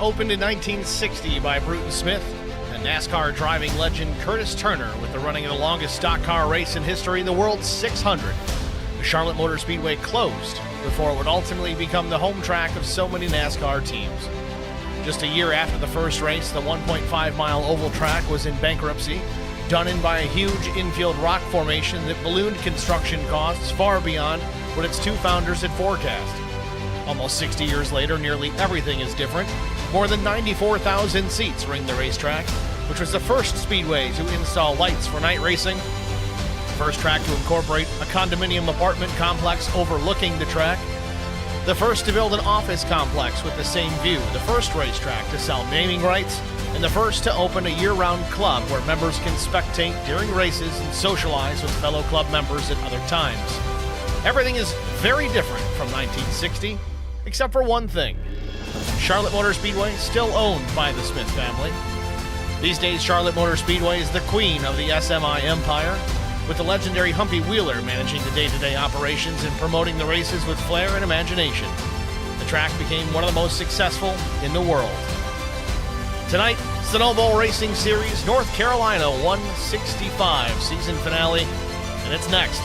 opened in 1960 by Bruton Smith and NASCAR driving legend Curtis Turner with the running of the longest stock car race in history, the World 600. The Charlotte Motor Speedway closed before it would ultimately become the home track of so many NASCAR teams. Just a year after the first race, the 1.5-mile oval track was in bankruptcy, done in by a huge infield rock formation that ballooned construction costs far beyond what its two founders had forecast. Almost 60 years later, nearly everything is different. More than 94,000 seats ring the racetrack, which was the first speedway to install lights for night racing, first track to incorporate a condominium apartment complex overlooking the track, the first to build an office complex with the same view, the first racetrack to sell naming rights, and the first to open a year-round club where members can spectate during races and socialize with fellow club members at other times. Everything is very different from 1960, except for one thing. Charlotte Motor Speedway still owned by the Smith family. These days, Charlotte Motor Speedway is the queen of the SMI empire, with the legendary Humpy Wheeler managing the day-to-day operations and promoting the races with flair and imagination. The track became one of the most successful in the world. Tonight, Snowball Racing Series North Carolina 165 season finale, and it's next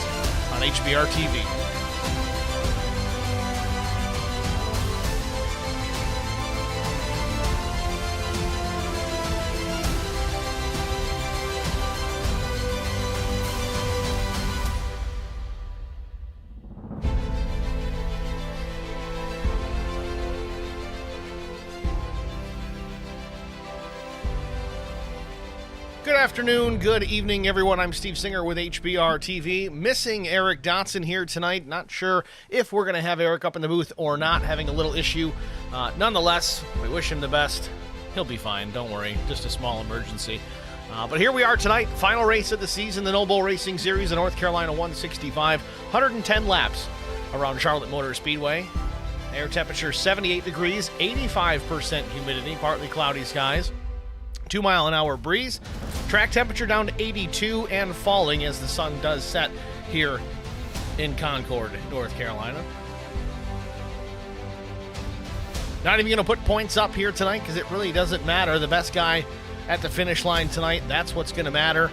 on HBR TV. Good afternoon, good evening, everyone. I'm Steve Singer with HBR TV. Missing Eric Dotson here tonight. Not sure if we're going to have Eric up in the booth or not. Having a little issue. Nonetheless, we wish him the best. He'll be fine. Don't worry. Just a small emergency. But here we are tonight. Final race of the season, the Noble Racing Series, the North Carolina 165. 110 laps around Charlotte Motor Speedway. Air temperature 78 degrees, 85% humidity, partly cloudy skies. 2-mile-an-hour breeze. Track temperature down to 82 and falling as the sun does set here in Concord, North Carolina. Not even going to put points up here tonight because it really doesn't matter. The best guy at the finish line tonight, that's what's going to matter.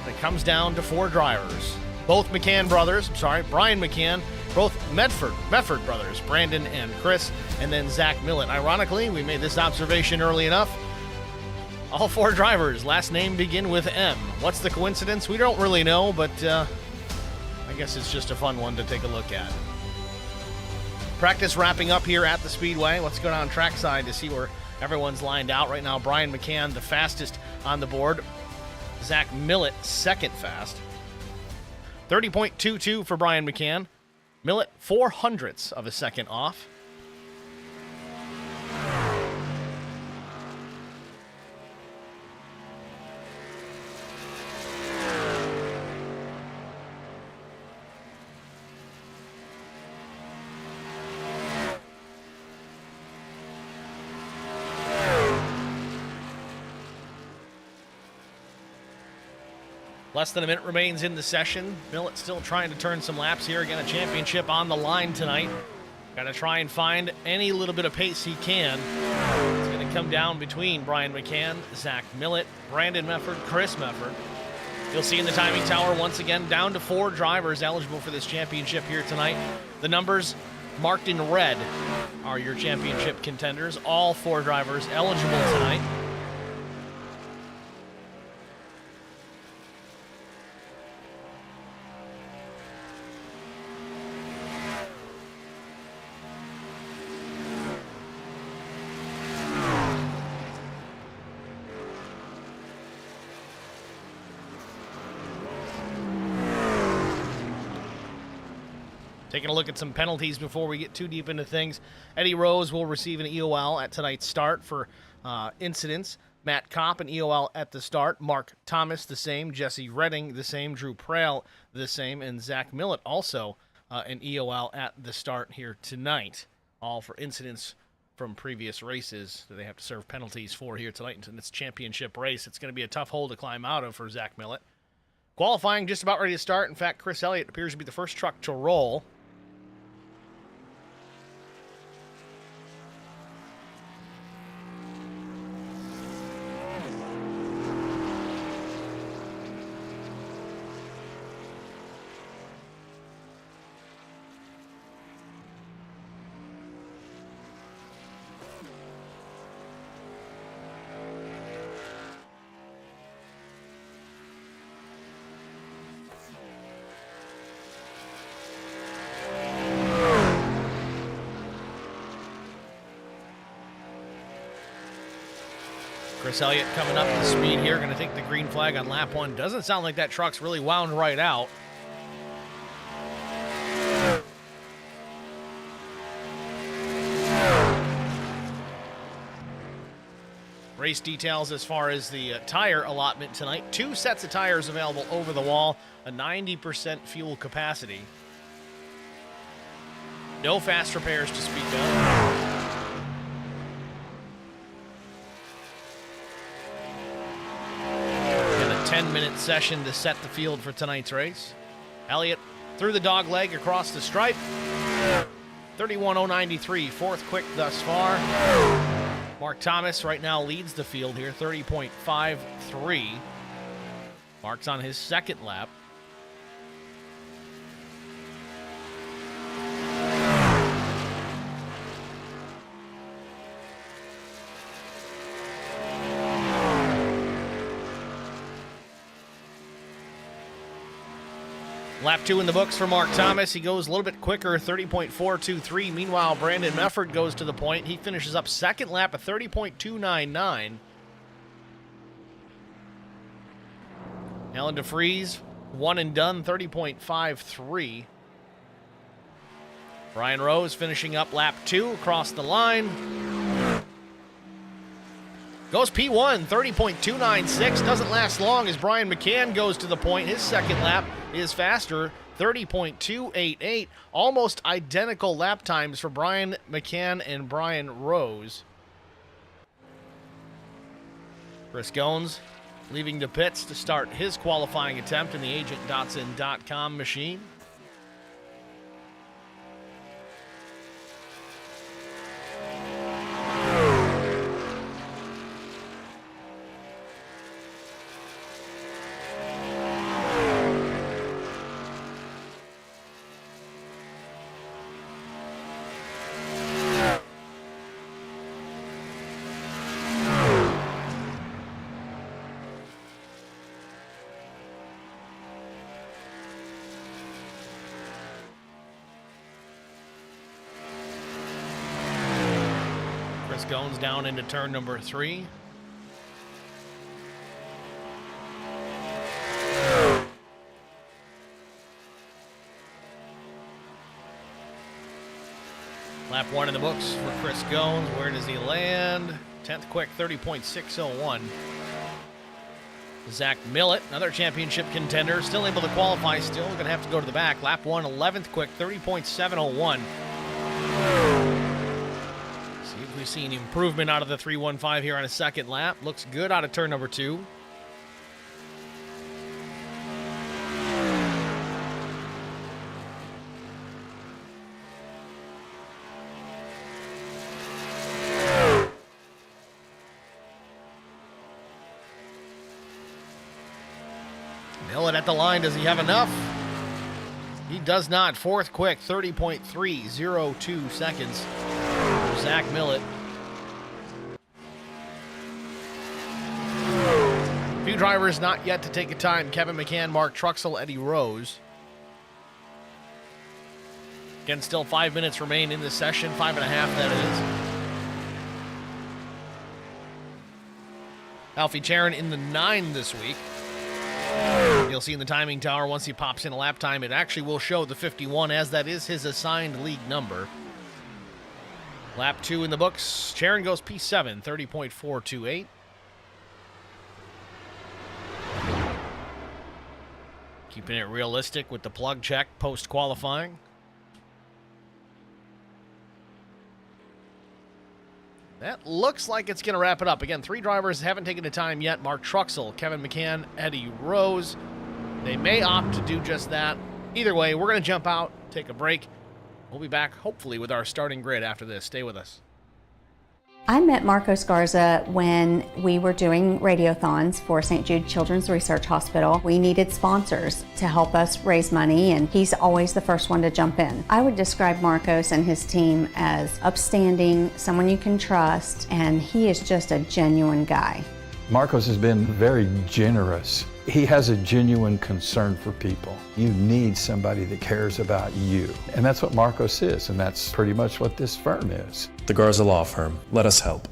It comes down to four drivers. Both Brian McCann, both Medford brothers, Brandon and Chris, and then Zach Millett. Ironically, we made this observation early enough. All four drivers, last name begin with M. What's the coincidence? We don't really know, but I guess it's just a fun one to take a look at. Practice wrapping up here at the Speedway. Let's go down trackside to see where everyone's lined out. Right now, Brian McCann, the fastest on the board. Zach Millett, second fast. 30.22 for Brian McCann. Millett, 0.04 of a second off. Less than a minute remains in the session. Millett still trying to turn some laps here. Again, a championship on the line tonight. Got to try and find any little bit of pace he can. It's going to come down between Brian McCann, Zach Millett, Brandon Medford, Chris Medford. You'll see in the timing tower, once again, down to four drivers eligible for this championship here tonight. The numbers marked in red are your championship contenders. All four drivers eligible tonight. Taking a look at some penalties before we get too deep into things. Eddie Rose will receive an EOL at tonight's start for incidents. Matt Kopp, an EOL at the start. Mark Thomas, the same. Jesse Redding, the same. Drew Prahl, the same. And Zach Millett, also an EOL at the start here tonight. All for incidents from previous races that they have to serve penalties for here tonight in this championship race. It's going to be a tough hole to climb out of for Zach Millett. Qualifying just about ready to start. In fact, Chris Elliott appears to be the first truck to roll. Chris Elliott coming up to speed here, going to take the green flag on lap 1. Doesn't sound like that truck's really wound right out. Race details as far as the tire allotment tonight. 2 sets of tires available over the wall, a 90% fuel capacity. No fast repairs to speak of. And a 10-minute session to set the field for tonight's race. Elliott through the dog leg across the stripe. 31.093, fourth quick thus far. Mark Thomas right now leads the field here, 30.53. Mark's on his second lap. Lap 2 in the books for Mark Thomas. He goes a little bit quicker, 30.423. Meanwhile, Brandon Mefford goes to the point. He finishes up second lap at 30.299. Alan DeFries, one and done, 30.53. Brian Rose finishing up lap 2 across the line. Goes P1, 30.296. Doesn't last long as Brian McCann goes to the point. His second lap is faster, 30.288. Almost identical lap times for Brian McCann and Brian Rose. Chris Goins leaving the pits to start his qualifying attempt in the agent.com machine. Chris Goins down into turn number 3. Lap 1 in the books for Chris Goins. Where does he land? 10th quick, 30.601. Zach Millett, another championship contender, still able to qualify, still going to have to go to the back. Lap 1, 11th quick, 30.701. See if we see any improvement out of the 315 here on a second lap. Looks good out of turn number 2. Millett at the line. Does he have enough? He does not. Fourth quick, 30.302 seconds for Zach Millett. A few drivers not yet to take a time. Kevin McCann, Mark Truxell, Eddie Rose. Again, still 5 minutes remain in this session. 5.5, that is. Alfie Charon in the 9 this week. You'll see in the timing tower once he pops in a lap time, it actually will show the 51 as that is his assigned league number. Lap 2 in the books. Charon goes P7, 30.428. Keeping it realistic with the plug check post-qualifying. That looks like it's going to wrap it up. Again, 3 drivers haven't taken the time yet. Mark Truxell, Kevin McCann, Eddie Rose. They may opt to do just that. Either way, we're going to jump out, take a break. We'll be back, hopefully, with our starting grid after this. Stay with us. I met Marco Sgarza when we were doing radiothons for St. Jude Children's Research Hospital. We needed sponsors to help us raise money, and he's always the first one to jump in. I would describe Marcos and his team as upstanding, someone you can trust, and he is just a genuine guy. Marcos has been very generous. He has a genuine concern for people. You need somebody that cares about you. And that's what Marcos is, and that's pretty much what this firm is. The Garza Law Firm. Let us help.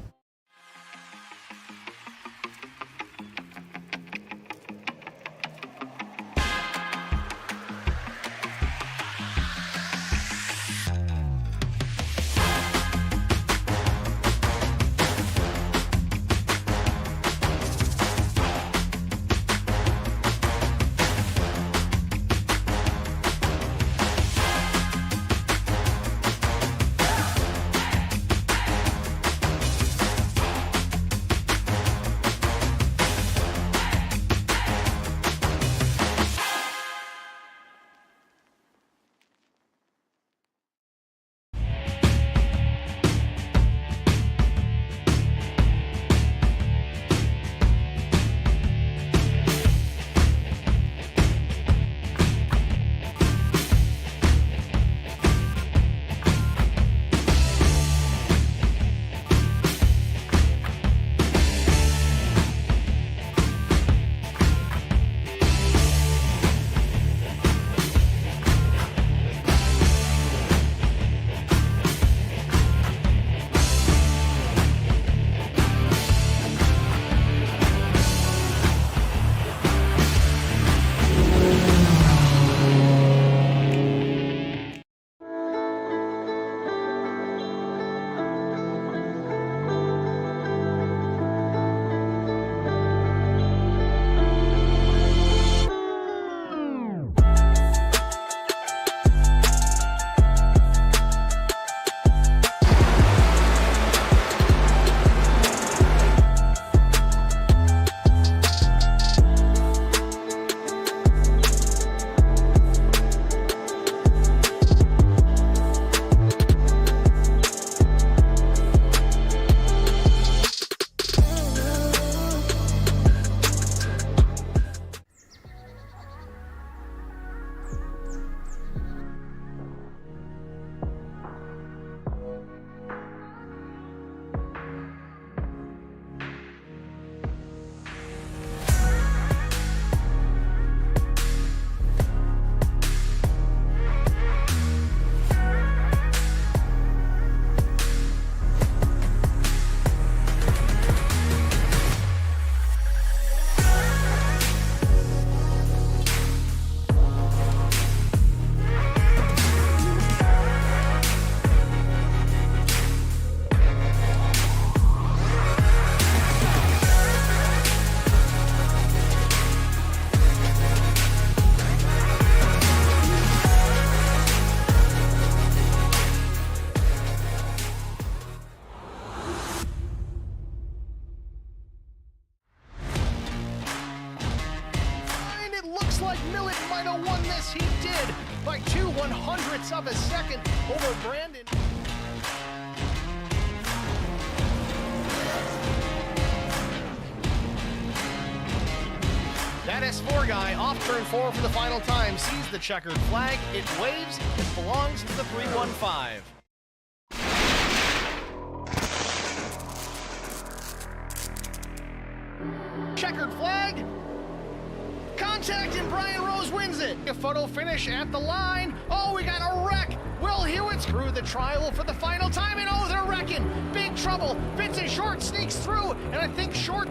1/2 of a second over Brandon. That S4 guy off turn 4 for the final time sees the checkered flag. It waves. It belongs to the 315. Checkered flag. Contact and Brian Rose wins it. A photo finish at the line. Oh, we got a wreck. Will Hewitt's through the trial for the final time, and oh, they're wrecking. Big trouble. Vincent Short sneaks through, and I think Short.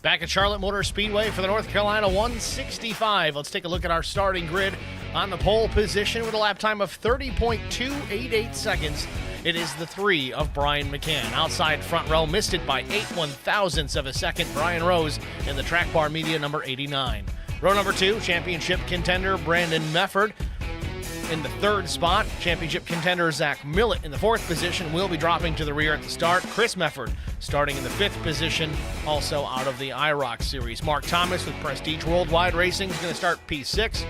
Back at Charlotte Motor Speedway for the North Carolina 165. Let's take a look at our starting grid on the pole position with a lap time of 30.288 seconds. It is the 3 of Brian McCann. Outside front row, missed it by 8/1000ths of a second. Brian Rose in the track bar media number 89. Row number 2, championship contender Brandon Mefford. In the 3rd spot, championship contender Zach Millett in the 4th position will be dropping to the rear at the start. Chris Mefford starting in the 5th position, also out of the IROC series. Mark Thomas with Prestige Worldwide Racing is going to start P6.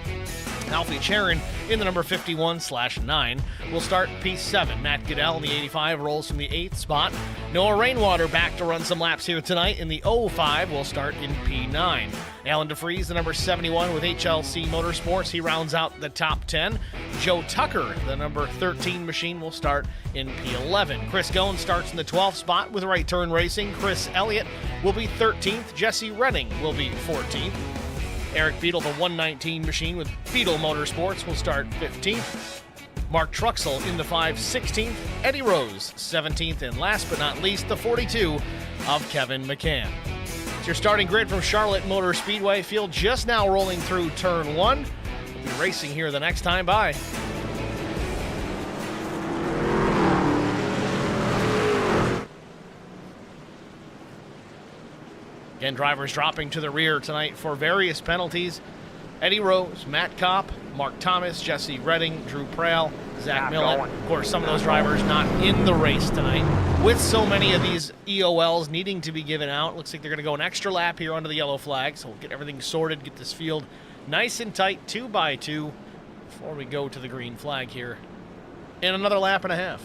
Alfie Charon in the number 51/9 will start P7. Matt Goodell in the 85 rolls from the 8th spot. Noah Rainwater back to run some laps here tonight in the 05 will start in P9. Alan DeFries, the number 71 with HLC Motorsports, he rounds out the top 10. Joe Tucker, the number 13 machine, will start in P11. Chris Goen starts in the 12th spot with Right Turn Racing. Chris Elliott will be 13th. Jesse Redding will be 14th. Eric Beadle, the 119 machine with Beadle Motorsports, will start 15th. Mark Truxell in the 5, 16th. Eddie Rose, 17th. And last but not least, the 42 of Kevin McCann. It's your starting grid from Charlotte Motor Speedway. Field just now rolling through turn 1. We'll be racing here the next time by. Again, drivers dropping to the rear tonight for various penalties. Eddie Rose, Matt Kopp, Mark Thomas, Jesse Redding, Drew Prale, Zach Millett. Of course, some of those drivers not in the race tonight. With so many of these EOLs needing to be given out, looks like they're going to go an extra lap here under the yellow flag. So we'll get everything sorted, get this field nice and tight, 2x2, before we go to the green flag here in another lap and a half.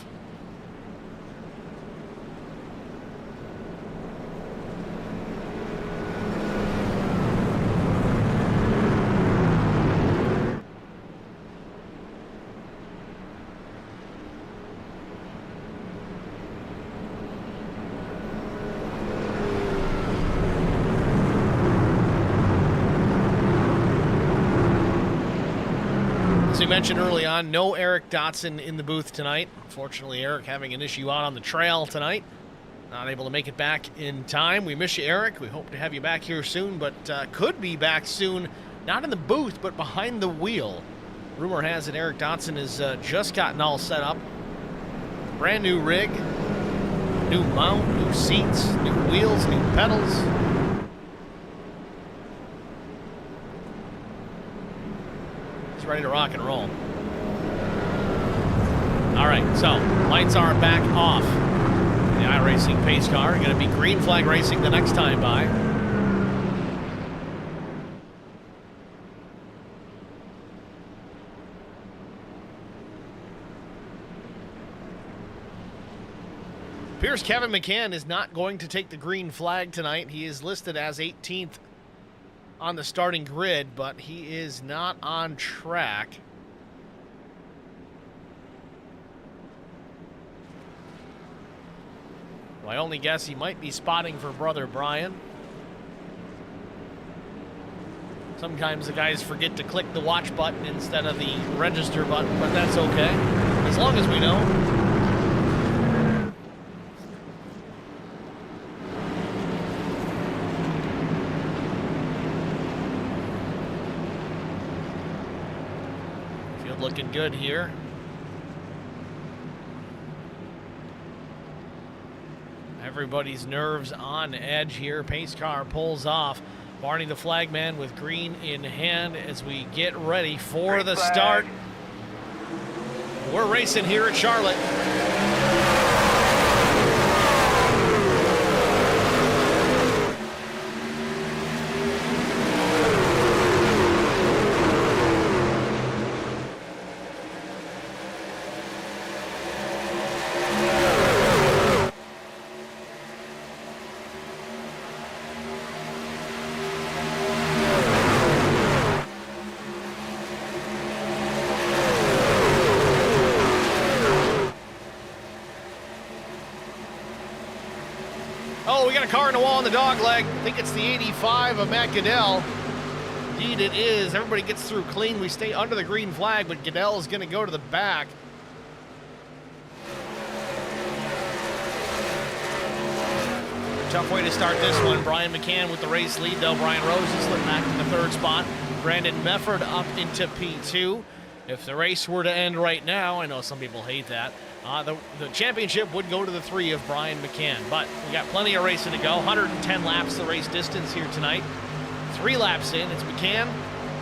As we mentioned early on, no Eric Dotson in the booth tonight. Unfortunately, Eric having an issue out on the trail tonight. Not able to make it back in time. We miss you, Eric. We hope to have you back here soon, but could be back soon, not in the booth, but behind the wheel. Rumor has it Eric Dotson has just gotten all set up. Brand new rig, new mount, new seats, new wheels, new pedals. Ready to rock and roll. All right, so lights are back off. The iRacing pace car going to be green flag racing the next time by. Appears Kevin McCann is not going to take the green flag tonight. He is listed as 18th on the starting grid, but he is not on track. Well, I only guess he might be spotting for brother Brian. Sometimes the guys forget to click the watch button instead of the register button, but that's okay, as long as we know. Field looking good here. Everybody's nerves on edge here. Pace car pulls off. Barney the flagman with green in hand as we get ready for the start. We're racing here at Charlotte. Oh, we got a car in the wall on the dog leg. I think it's the 85 of Matt Goodell. Indeed it is. Everybody gets through clean. We stay under the green flag, but Goodell is going to go to the back. Tough way to start this one. Brian McCann with the race lead, though. Brian Rose is slipped back to the third spot. Brandon Mefford up into P2. If the race were to end right now, I know some people hate that, the championship would go to the 3 of Brian McCann. But we got plenty of racing to go. 110 laps the race distance here tonight. 3 laps in, it's McCann,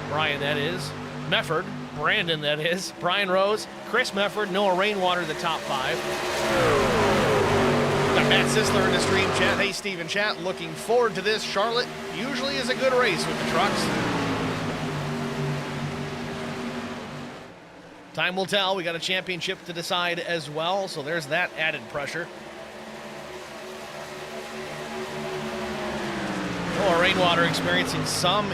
Brian that is, Mefford, Brandon that is, Brian Rose, Chris Mefford, Noah Rainwater, the top 5. Got Matt Sisler in the stream chat. Hey, Stephen Chat, looking forward to this. Charlotte usually is a good race with the trucks. Time will tell. We got a championship to decide as well, so there's that added pressure. Noah Rainwater experiencing some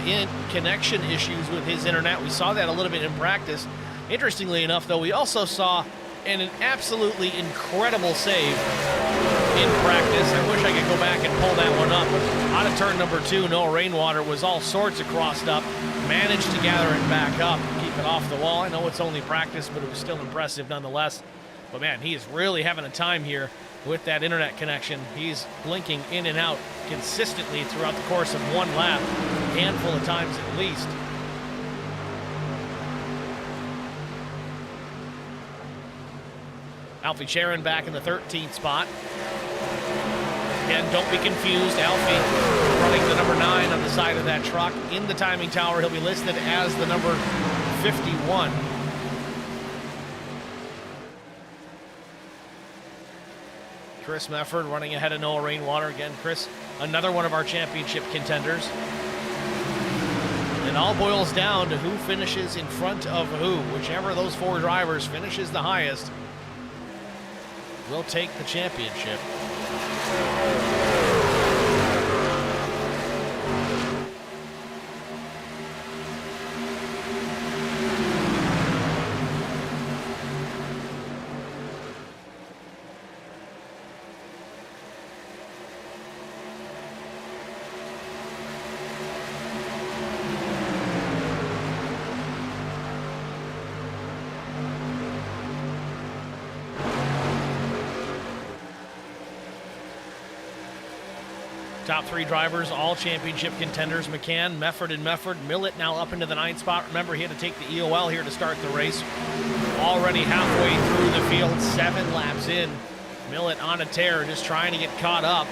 connection issues with his internet. We saw that a little bit in practice. Interestingly enough, though, we also saw an absolutely incredible save in practice. I wish I could go back and pull that one up. Out of turn number 2, Noah Rainwater was all sorts of crossed up, managed to gather it back up, keep it off the wall. I know it's only practice, but it was still impressive nonetheless. But man, he is really having a time here with that internet connection. He's blinking in and out consistently throughout the course of one lap, a handful of times at least. Alfie Sharon back in the 13th spot. Again, don't be confused. Alfie running the number 9 on the side of that truck. In the timing tower, he'll be listed as the number 51. Chris Mefford running ahead of Noah Rainwater. Again, Chris, another one of our championship contenders. It all boils down to who finishes in front of who. Whichever of those 4 drivers finishes the highest will take the championship. Top 3 drivers, all championship contenders. McCann, Mefford, and Mefford. Millett now up into the 9th spot. Remember, he had to take the EOL here to start the race. Already halfway through the field, 7 laps in. Millett on a tear, just trying to get caught up.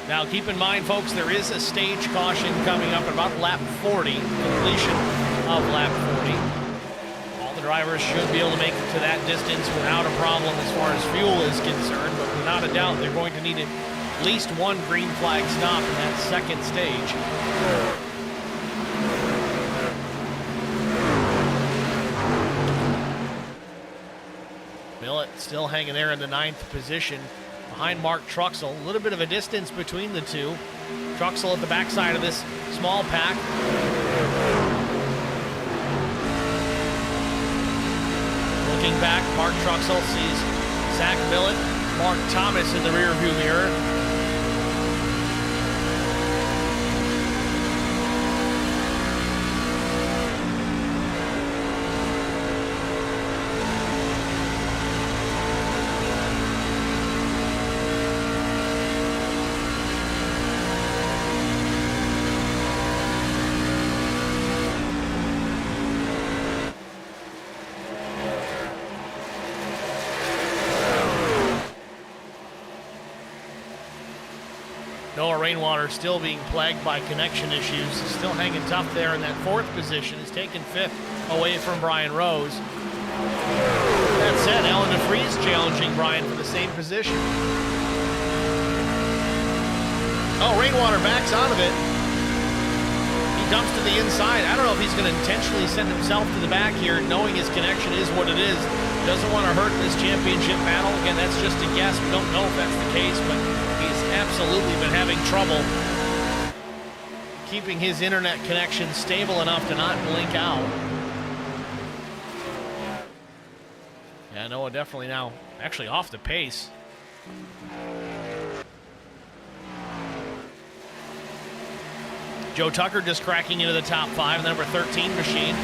Now, keep in mind, folks, there is a stage caution coming up at about lap 40, completion of lap 40. All the drivers should be able to make it to that distance without a problem as far as fuel is concerned, but without a doubt they're going to need at least one green flag stop in that second stage. Millett still hanging there in the 9th position behind Mark Truxell. A little bit of a distance between the two. Truxell at the backside of this small pack. Looking back, Mark Truxell sees Zach Millett, Mark Thomas in the rearview mirror. Noah Rainwater still being plagued by connection issues. Still hanging tough there in that 4th position. Is taking 5th away from Brian Rose. That said, Alan DeFries challenging Brian for the same position. Oh, Rainwater backs out of it. He dumps to the inside. I don't know if he's going to intentionally send himself to the back here, knowing his connection is what it is. Doesn't want to hurt this championship battle. Again, that's just a guess. We don't know if that's the case, but he's absolutely been having trouble keeping his internet connection stable enough to not blink out. Yeah, Noah definitely now actually off the pace. Joe Tucker just cracking into the top 5, the number 13 machine.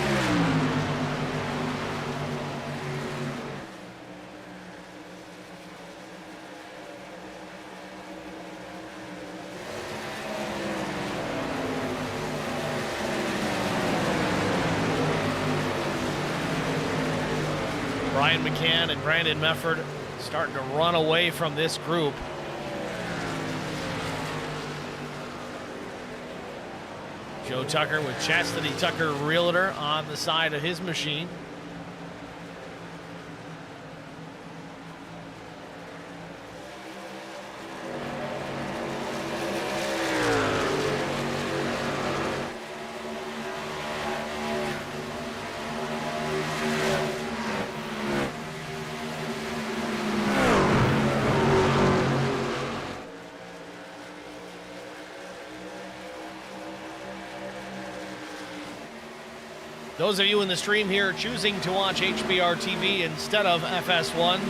Brian McCann and Brandon Mefford starting to run away from this group. Joe Tucker with Chastity Tucker Realtor on the side of his machine. Those of you in the stream here choosing to watch HBR TV instead of FS1,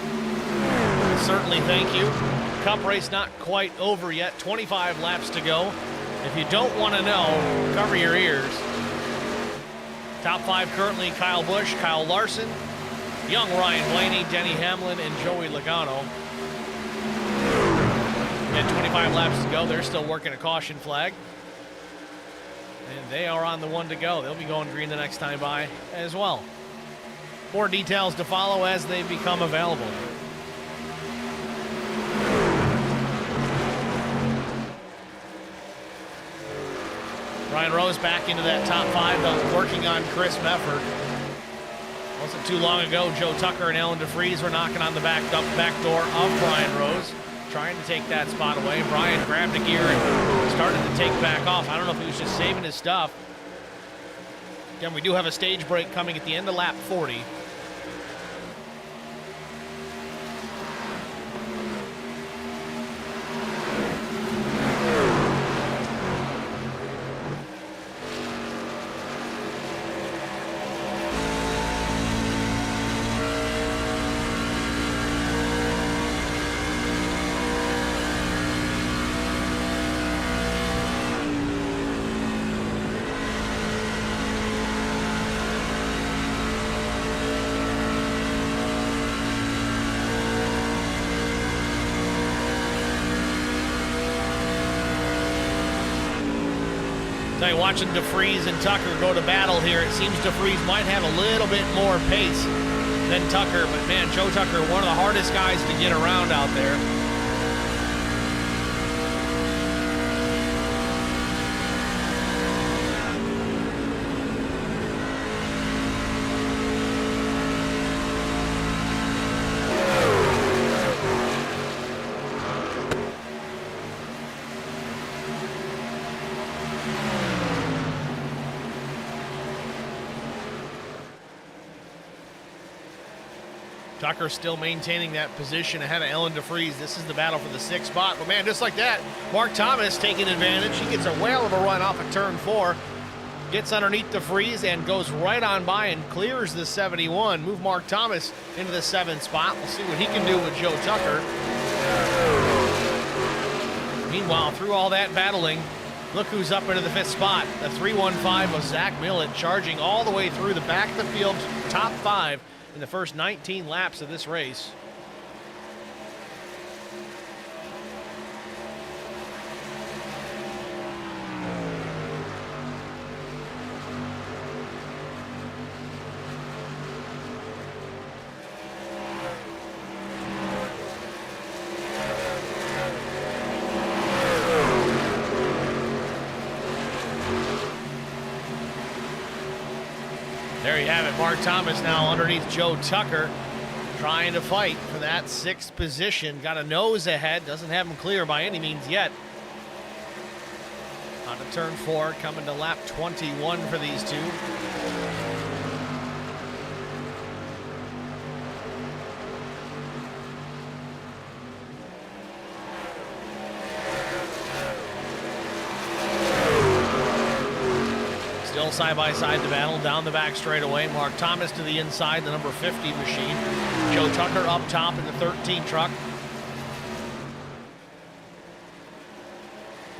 certainly thank you. Cup race not quite over yet, 25 laps to go. If you don't want to know, cover your ears. Top 5 currently Kyle Busch, Kyle Larson, young Ryan Blaney, Denny Hamlin, and Joey Logano. And 25 laps to go. They're still working a caution flag. And they are on the one to go. They'll be going green the next time by as well. More details to follow as they become available. Brian Rose back into that top 5, working on Chris Mefford. Wasn't too long ago, Joe Tucker and Alan DeFries were knocking on the back door of Brian Rose, trying to take that spot away. Brian grabbed a gear and started to take back off. I don't know if he was just saving his stuff. Again, we do have a stage break coming at the end of lap 40. Tell you, watching DeFries and Tucker go to battle here, it seems DeFries might have a little bit more pace than Tucker, but man, Joe Tucker, one of the hardest guys to get around out there. Tucker still maintaining that position ahead of Ellen DeFries. This is the battle for the 6th spot. But man, just like that, Mark Thomas taking advantage. He gets a whale of a run off of turn 4. Gets underneath DeFries and goes right on by and clears the 71. Move Mark Thomas into the 7th spot. We'll see what he can do with Joe Tucker. Meanwhile, through all that battling, look who's up into the 5th spot. The 315 of Zach Millett charging all the way through the back of the field, top 5 in the first 19 laps of this race. There you have it, Mark Thomas now underneath Joe Tucker, trying to fight for that 6th position. Got a nose ahead, doesn't have him clear by any means yet. On to turn 4, coming to lap 21 for these two. Still side by side the battle, down the back straightaway. Mark Thomas to the inside, the number 50 machine. Joe Tucker up top in the 13 truck.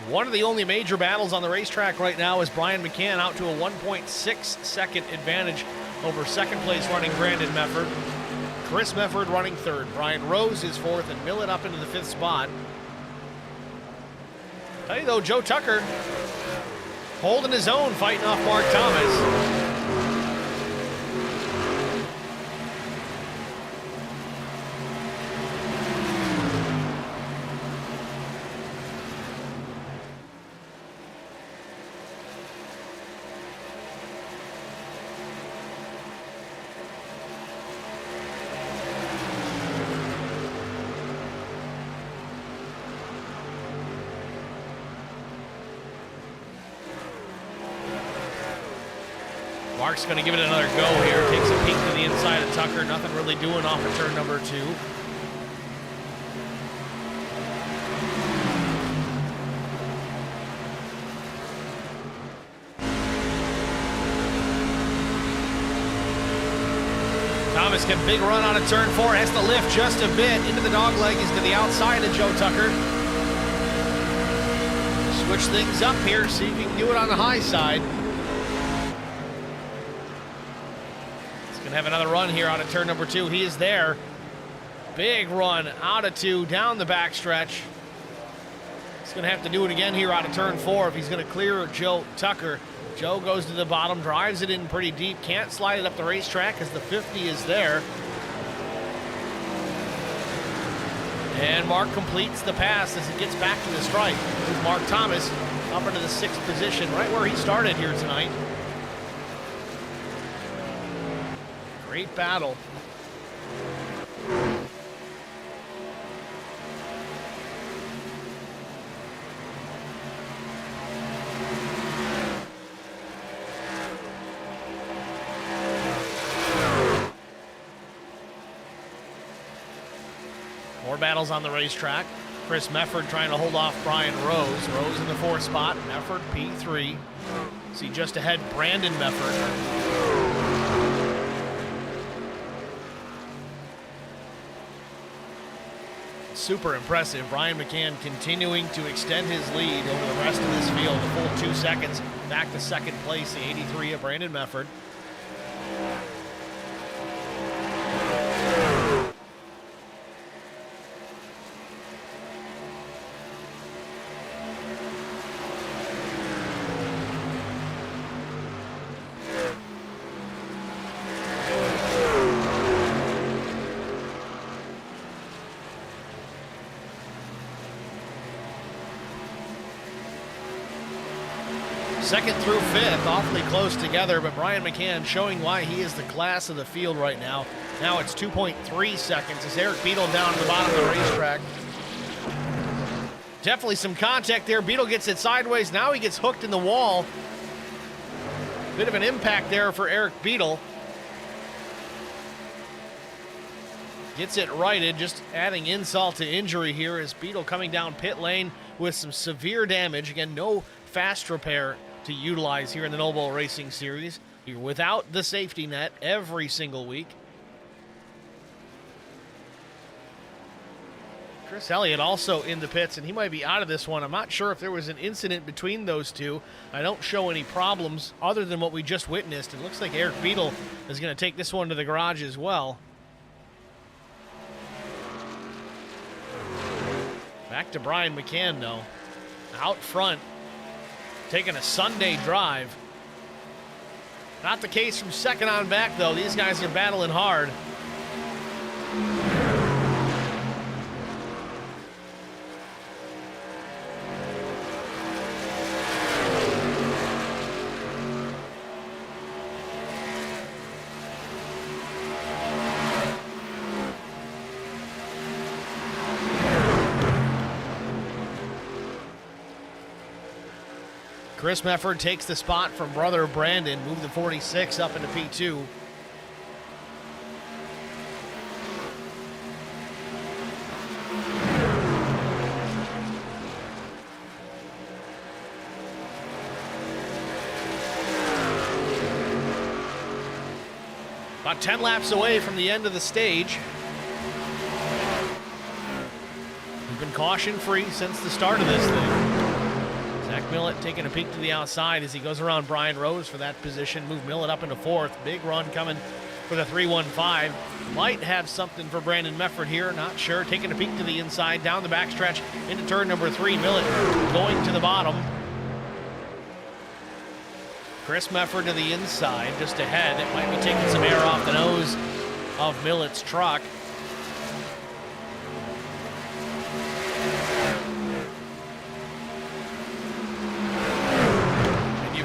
One of the only major battles on the racetrack right now is Brian McCann out to a 1.6 second advantage over second place running Brandon Mefford. Chris Mefford running 3rd. Brian Rose is 4th and Millett up into the 5th spot. Tell you though, Joe Tucker holding his own, fighting off Mark Thomas. Mark's going to give it another go here. Takes a peek to the inside of Tucker. Nothing really doing off of turn number 2. Thomas can big run out of turn 4. Has to lift just a bit into the dog leg. He's to the outside of Joe Tucker. Switch things up here. See if he can do it on the high side. Have another run here out of turn number 2. He is there. Big run out of 2 down the backstretch. He's going to have to do it again here out of turn 4 if he's going to clear Joe Tucker. Joe goes to the bottom, drives it in pretty deep. Can't slide it up the racetrack because the 50 is there. And Mark completes the pass as he gets back to the stripe. With Mark Thomas up into the 6th position, right where he started here tonight. Great battle. More battles on the racetrack. Chris Mefford trying to hold off Brian Rose. Rose in the 4th spot. Mefford P3. See just ahead Brandon Mefford. Super impressive. Brian McCann continuing to extend his lead over the rest of this field. A full 2 seconds back to 2nd place, the 83 of Brandon Mefford. Second through 5th, awfully close together, but Brian McCann showing why he is the class of the field right now. Now it's 2.3 seconds as Eric Beadle down to the bottom of the racetrack. Definitely some contact there. Beadle gets it sideways. Now he gets hooked in the wall. Bit of an impact there for Eric Beadle. Gets it righted, just adding insult to injury here as Beetle coming down pit lane with some severe damage. Again, no fast repair to utilize here in the Noble Racing Series. You're without the safety net every single week. Chris Elliott also in the pits, and he might be out of this one. I'm not sure if there was an incident between those two. I don't show any problems other than what we just witnessed. It looks like Eric Beetle is going to take this one to the garage as well. Back to Brian McCann, though. Out front, taking a Sunday drive. Not the case from second on back, though. These guys are battling hard. Chris Mefford takes the spot from brother Brandon, move the 46 up into P2. About 10 laps away from the end of the stage. We've been caution-free since the start of this thing. Zach Millett taking a peek to the outside as he goes around Brian Rose for that position. Move Millett up into fourth. Big run coming for the 315. Might have something for Brandon Mefford here, not sure. Taking a peek to the inside, down the backstretch into turn number 3. Millett going to the bottom. Chris Mefford to the inside, just ahead. It might be taking some air off the nose of Millett's truck.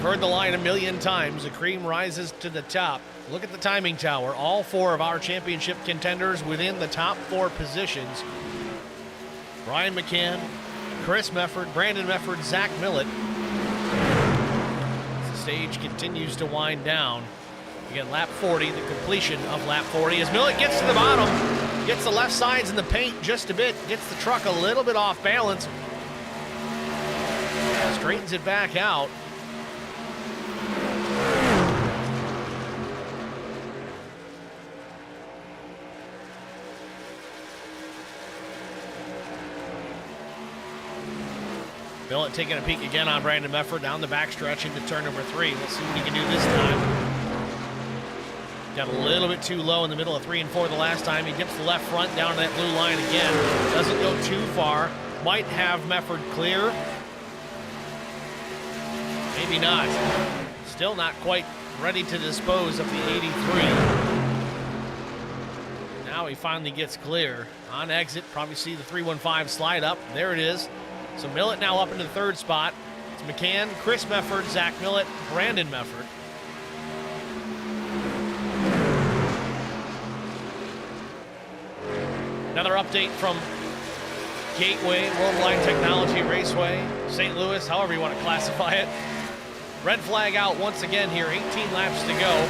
Heard the line a million times. The cream rises to the top. Look at the timing tower. All four of our championship contenders within the top 4 positions. Brian McCann, Chris Mefford, Brandon Mefford, Zach Millett. As the stage continues to wind down. Again, lap 40, the completion of lap 40. As Millett gets to the bottom, gets the left sides in the paint just a bit, gets the truck a little bit off balance. Straightens it back out. Millett taking a peek again on Brandon Mefford down the backstretch into turn number 3. Let's see what he can do this time. Got a little bit too low in the middle of 3 and 4 the last time. He dips the left front down to that blue line again. Doesn't go too far. Might have Mefford clear. Maybe not. Still not quite ready to dispose of the 83. Now he finally gets clear. On exit, probably see the 315 slide up. There it is. So Millett now up into the 3rd spot. It's McCann, Chris Mefford, Zach Millett, Brandon Mefford. Another update from Gateway, Worldwide Technology Raceway, St. Louis, however you want to classify it. Red flag out once again here, 18 laps to go.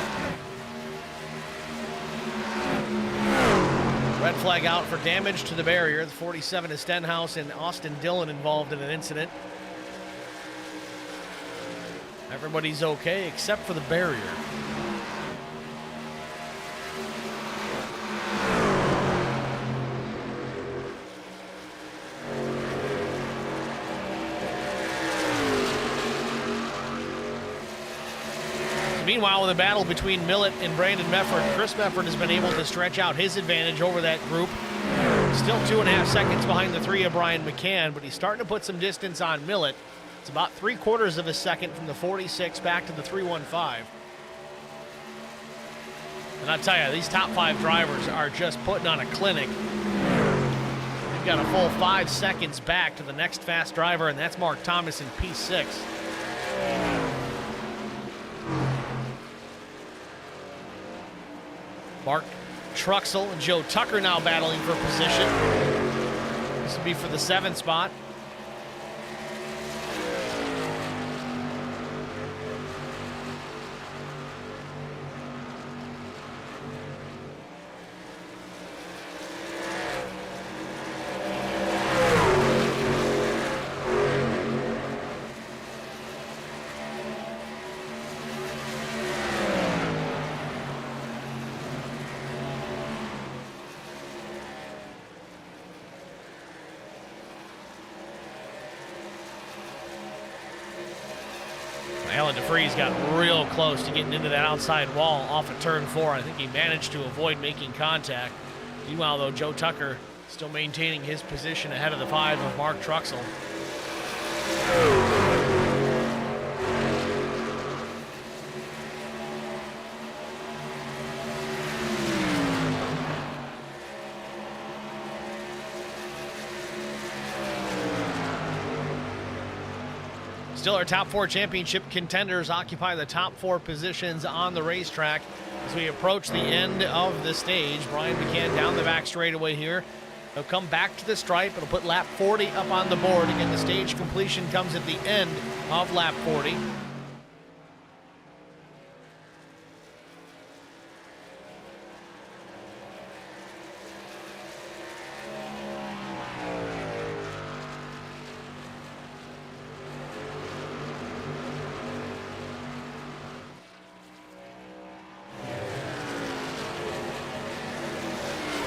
Red flag out for damage to the barrier. The 47 is Stenhouse and Austin Dillon involved in an incident. Everybody's okay except for the barrier. Meanwhile, in the battle between Millett and Brandon Mefford, Chris Mefford has been able to stretch out his advantage over that group. Still 2.5 seconds behind the 3 of Brian McCann, but he's starting to put some distance on Millett. It's about 3/4 of a second from the 46 back to the 315. And I tell you, these top 5 drivers are just putting on a clinic. They've got a full 5 seconds back to the next fast driver, and that's Mark Thomas in P6. Mark Truxell and Joe Tucker now battling for position. This will be for the 7th spot. Alan DeFries got real close to getting into that outside wall off of turn 4. I think he managed to avoid making contact. Meanwhile, though, Joe Tucker still maintaining his position ahead of the 5 of Mark Truxell. Still, our top 4 championship contenders occupy the top 4 positions on the racetrack as we approach the end of the stage. Brian McCann down the back straightaway here. He'll come back to the stripe. It'll put lap 40 up on the board. Again, the stage completion comes at the end of lap 40.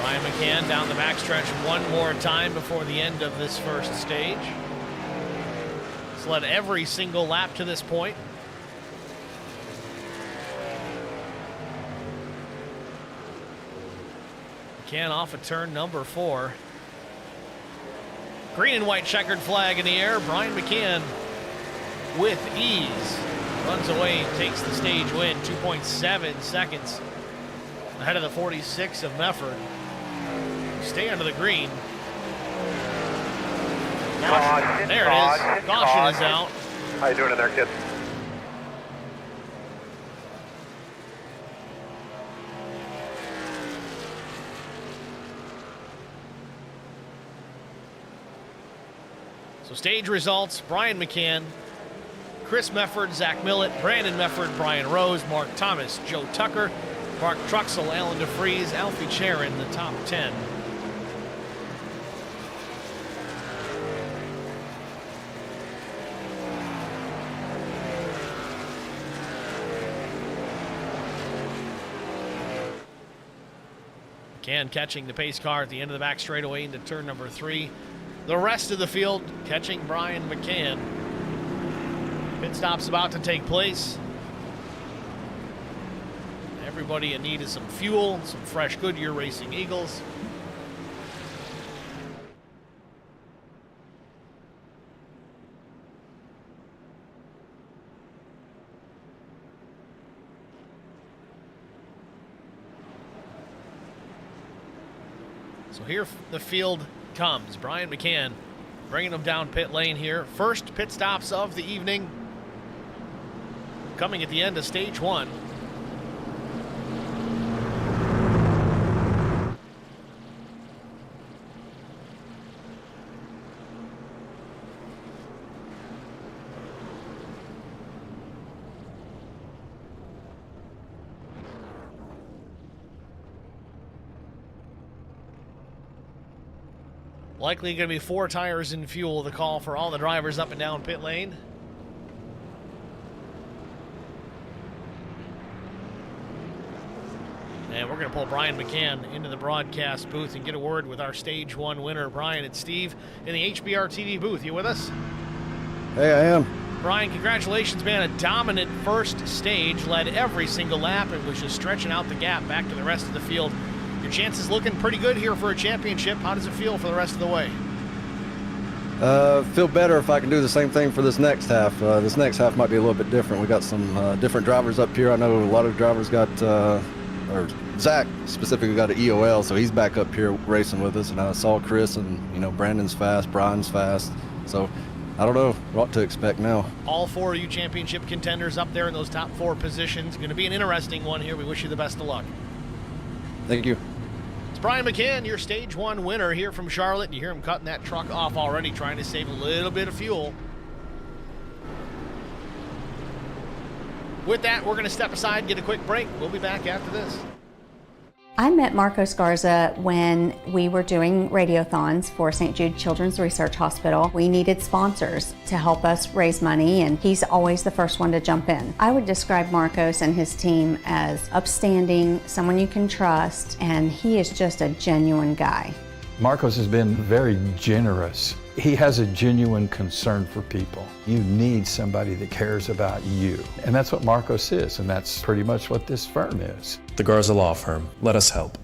Brian McCann down the backstretch one more time before the end of this first stage. He's led every single lap to this point. McCann off of turn number 4. Green and white checkered flag in the air. Brian McCann with ease runs away and takes the stage win. 2.7 seconds ahead of the 46 of Mefford. Stay under the green. Caution. There it is. Caution is out. How you doing in there, kid? So stage results: Brian McCann, Chris Mefford, Zach Millett, Brandon Mefford, Brian Rose, Mark Thomas, Joe Tucker, Mark Truxell, Alan DeFries, Alfie Charon, the top 10. McCann catching the pace car at the end of the back straightaway into turn number 3. The rest of the field catching Brian McCann. Pit stop's about to take place. Everybody in need of some fuel, some fresh Goodyear Racing Eagles. So here the field comes. Brian McCann bringing them down pit lane here. First pit stops of the evening coming at the end of stage 1. Likely going to be 4 tires in fuel, the call for all the drivers up and down pit lane. And we're going to pull Brian McCann into the broadcast booth and get a word with our stage 1 winner. Brian and Steve in the HBR TV booth. You with us? Hey, I am. Brian, congratulations, man. A dominant first stage, led every single lap and was just stretching out the gap back to the rest of the field. Your chances looking pretty good here for a championship. How does it feel for the rest of the way? Feel better if I can do the same thing for this next half. This next half might be a little bit different. We got some different drivers up here. I know a lot of drivers got, or Zach specifically got an EOL, so he's back up here racing with us. And I saw Chris and, you know, Brandon's fast, Brian's fast. So I don't know what to expect now. All 4 of you championship contenders up there in those top 4 positions. Going to be an interesting one here. We wish you the best of luck. Thank you. It's Brian McCann, your stage 1 winner here from Charlotte. You hear him cutting that truck off already, trying to save a little bit of fuel. With that, we're going to step aside and get a quick break. We'll be back after this. I met Marco Scarza when we were doing radiothons for St. Jude Children's Research Hospital. We needed sponsors to help us raise money, and he's always the first one to jump in. I would describe Marcos and his team as upstanding, someone you can trust, and he is just a genuine guy. Marcos has been very generous. He has a genuine concern for people. You need somebody that cares about you. And that's what Marcos is, and that's pretty much what this firm is. The Garza Law Firm. Let us help.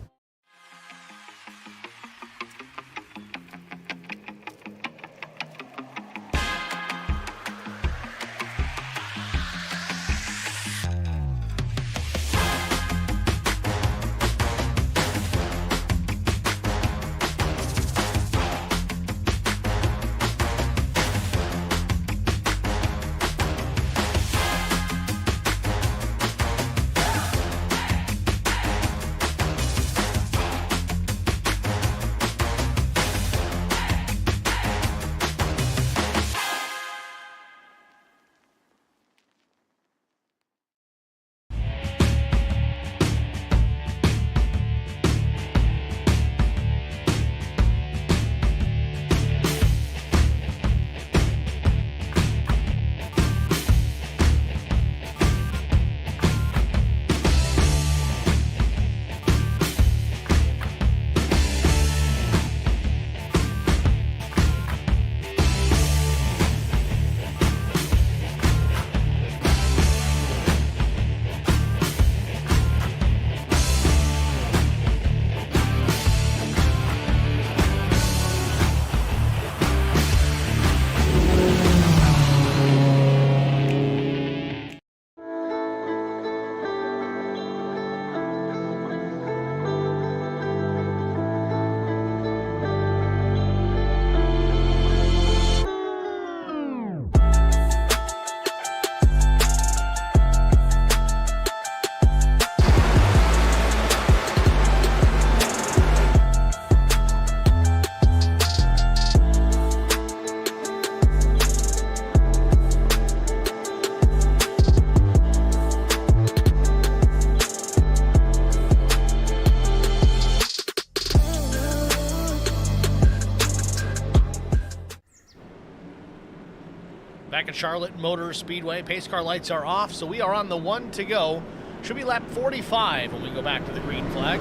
Back at Charlotte Motor Speedway, pace car lights are off, so we are on the 1 to go. Should be lap 45 when we go back to the green flag.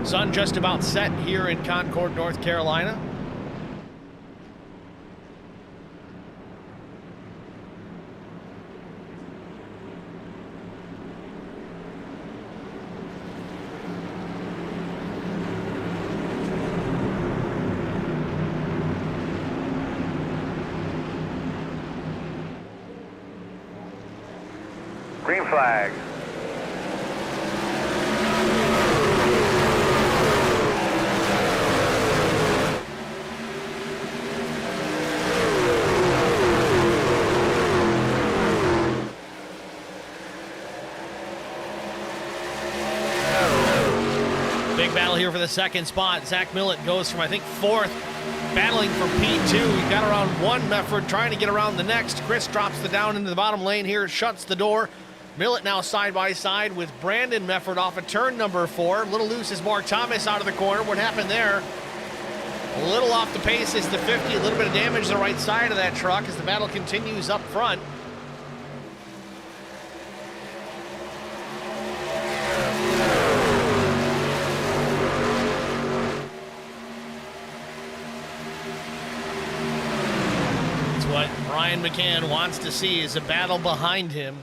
Sun just about set here in Concord, North Carolina. Green flag. Big battle here for the second spot. Zach Millett goes from, I think, fourth, battling for P2. He got around one Mefford, trying to get around the next. Chris drops the down into the bottom lane here, shuts the door. Millett now side by side with Brandon Mefford off of turn number 4. A little loose as Mark Thomas out of the corner. What happened there? A little off the pace is the 50. A little bit of damage to the right side of that truck as the battle continues up front. It's what Brian McCann wants to see, is a battle behind him.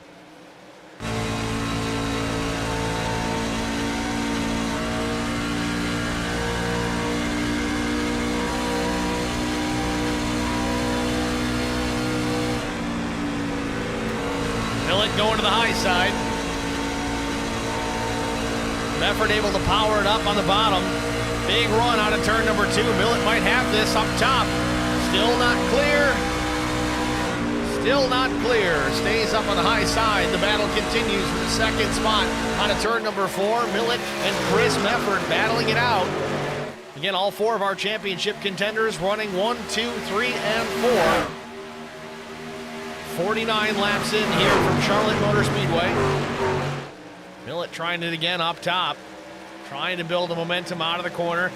Going to the high side. Mefford able to power it up on the bottom. Big run out of turn number 2. Millett might have this up top. Still not clear. Still not clear. Stays up on the high side. The battle continues for the second spot out of turn number 4. Millett and Chris Mefford battling it out. Again, all 4 of our championship contenders running 1, 2, 3, and 4. 49 laps in here from Charlotte Motor Speedway. Millett trying it again up top. Trying to build the momentum out of the corner.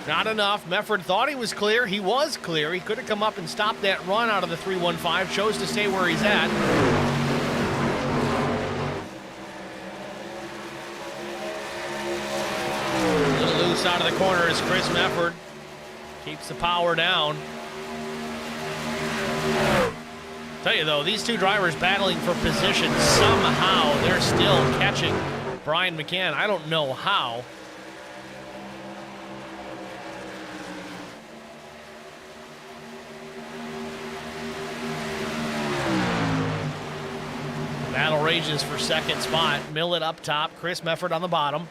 Not enough. Mefford thought he was clear. He was clear. He could have come up and stopped that run out of the 315. Chose to stay where he's at. A little loose out of the corner is Chris Mefford. Keeps the power down. Tell you though, these two drivers battling for position, somehow they're still catching Brian McCann. I don't know how. Battle rages for second spot. Millett up top, Chris Mefford on the bottom.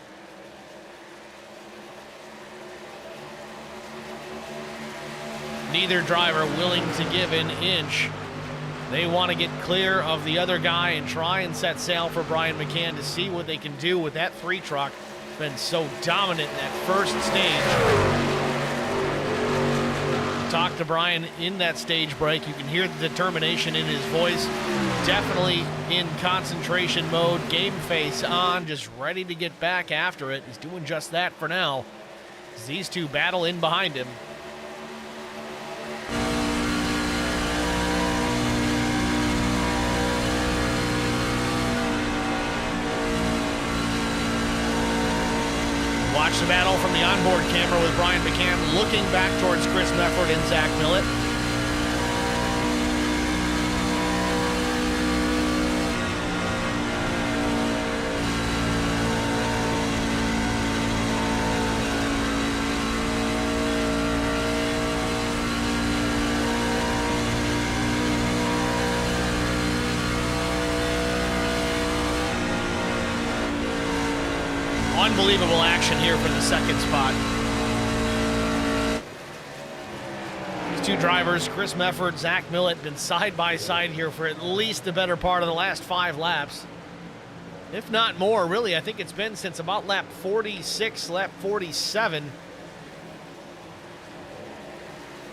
Neither driver willing to give an inch. They want to get clear of the other guy and try and set sail for Brian McCann to see what they can do with that 3 truck. Been so dominant in that first stage. Talk to Brian in that stage break. You can hear the determination in his voice. Definitely in concentration mode, game face on, just ready to get back after it. He's doing just that for now, as these two battle in behind him. Watch the battle from the onboard camera with Brian McCann looking back towards Chris Mefford and Zach Millett. Unbelievable action here for the second spot. These two drivers, Chris Mefford, Zach Millett, been side by side here for at least the better part of the last 5 laps. If not more, really, I think it's been since about lap 46, lap 47.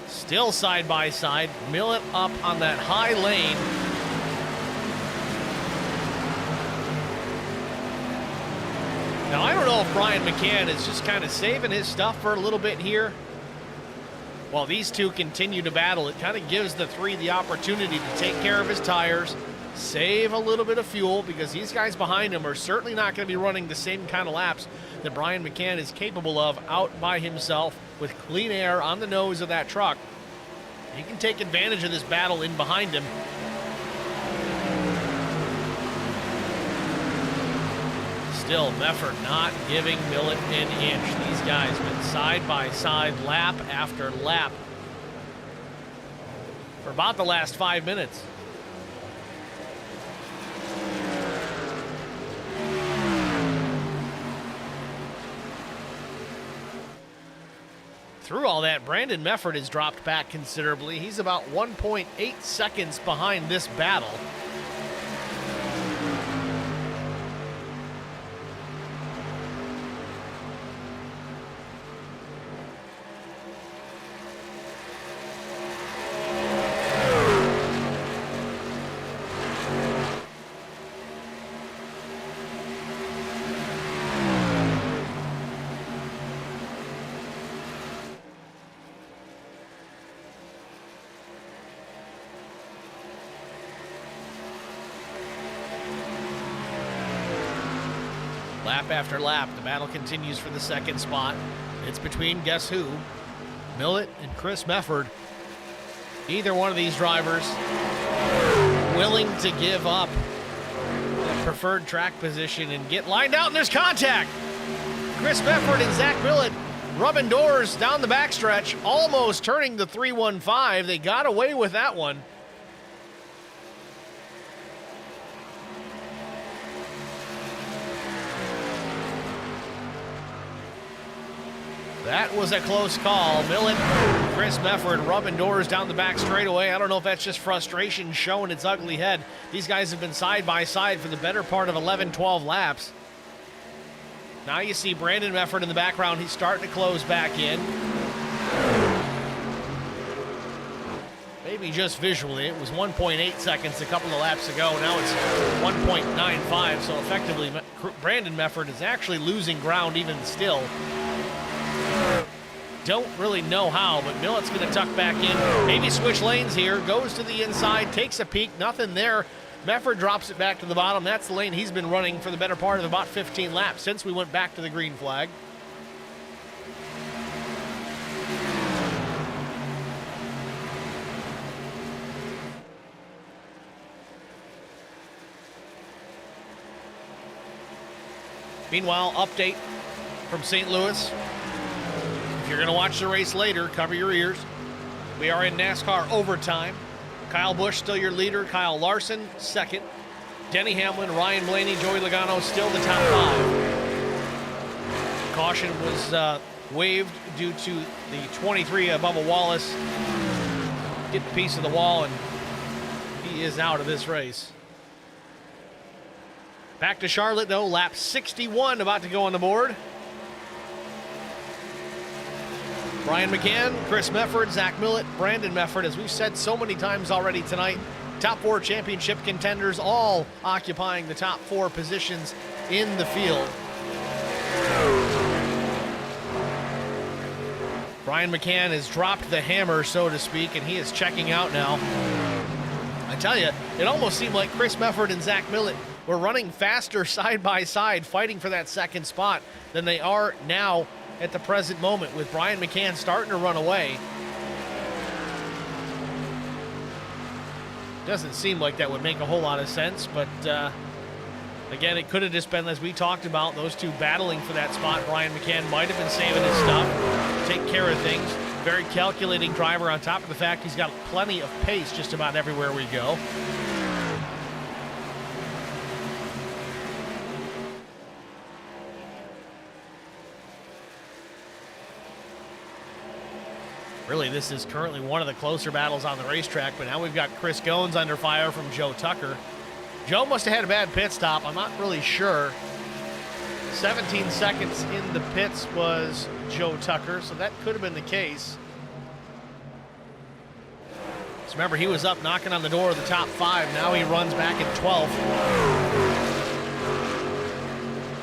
Still side by side. Millett up on that high lane. Now, I don't know if Brian McCann is just kind of saving his stuff for a little bit here. While these two continue to battle, it kind of gives the 3 the opportunity to take care of his tires, save a little bit of fuel, because these guys behind him are certainly not going to be running the same kind of laps that Brian McCann is capable of out by himself with clean air on the nose of that truck. He can take advantage of this battle in behind him. Still, Mefford not giving Millett an inch. These guys been side by side, lap after lap, for about the last 5 minutes. Through all that, Brandon Mefford has dropped back considerably. He's about 1.8 seconds behind this battle. Lap after lap, the battle continues for the second spot. It's between, guess who? Millett and Chris Mefford. Neither one of these drivers willing to give up that preferred track position and get lined out, and there's contact. Chris Mefford and Zach Millett rubbing doors down the backstretch, almost turning the 315. They got away with that one. That was a close call. Millett, Chris Mefford rubbing doors down the back straightaway. I don't know if that's just frustration showing its ugly head. These guys have been side by side for the better part of 11, 12 laps. Now you see Brandon Mefford in the background. He's starting to close back in. Maybe just visually. It was 1.8 seconds a couple of laps ago. Now it's 1.95. So effectively, Brandon Mefford is actually losing ground even still. Don't really know how, but Millett's going to tuck back in. Maybe switch lanes here. Goes to the inside, takes a peek. Nothing there. Mefford drops it back to the bottom. That's the lane he's been running for the better part of about 15 laps since we went back to the green flag. Meanwhile, update from St. Louis. If you're going to watch the race later, cover your ears. We are in NASCAR overtime. Kyle Busch still your leader. Kyle Larson second. Denny Hamlin, Ryan Blaney, Joey Logano still the top five. Caution was waived due to the 23 Bubba Wallace getting a piece of the wall, and he is out of this race. Back to Charlotte, though. Lap 61 about to go on the board. Brian McCann, Chris Mefford, Zach Millett, Brandon Mefford, as we've said so many times already tonight, top four championship contenders, all occupying the top four positions in the field. Brian McCann has dropped the hammer, so to speak, and he is checking out now. I tell you, it almost seemed like Chris Mefford and Zach Millett were running faster side by side, fighting for that second spot, than they are now at the present moment, with Brian McCann starting to run away. Doesn't seem like that would make a whole lot of sense, but again, it could have just been, as we talked about, those two battling for that spot. Brian McCann might have been saving his stuff, take care of things. Very calculating driver, on top of the fact he's got plenty of pace just about everywhere we go. Really, this is currently one of the closer battles on the racetrack, but now we've got Chris Goins under fire from Joe Tucker. Joe must have had a bad pit stop. I'm not really sure. 17 seconds in the pits was Joe Tucker, so that could have been the case. So remember, he was up knocking on the door of the top five. Now he runs back in 12th.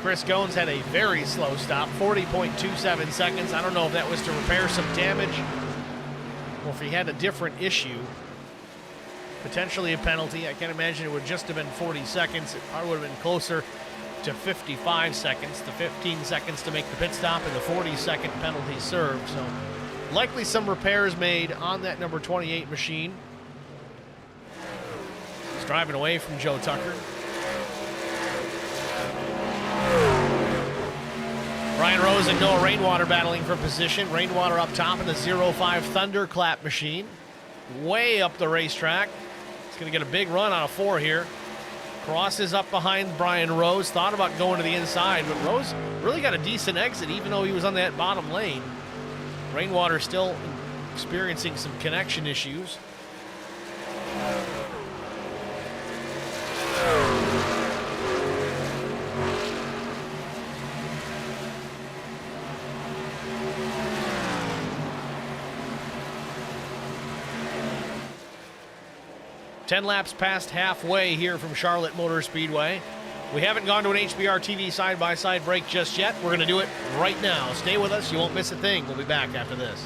Chris Goins had a very slow stop, 40.27 seconds. I don't know if that was to repair some damage or if he had a different issue. Potentially a penalty. I can't imagine it would just have been 40 seconds. It probably would have been closer to 55 seconds. The 15 seconds to make the pit stop and the 40-second penalty served. So likely some repairs made on that number 28 machine. He's driving away from Joe Tucker. Brian Rose and Noah Rainwater battling for position. Rainwater up top in the 05 Thunderclap machine. Way up the racetrack. He's going to get a big run out of 4 here. Crosses up behind Brian Rose. Thought about going to the inside, but Rose really got a decent exit even though he was on that bottom lane. Rainwater still experiencing some connection issues. Ten laps past halfway here from Charlotte Motor Speedway. We haven't gone to an HBR TV side-by-side break just yet. We're going to do it right now. Stay with us. You won't miss a thing. We'll be back after this.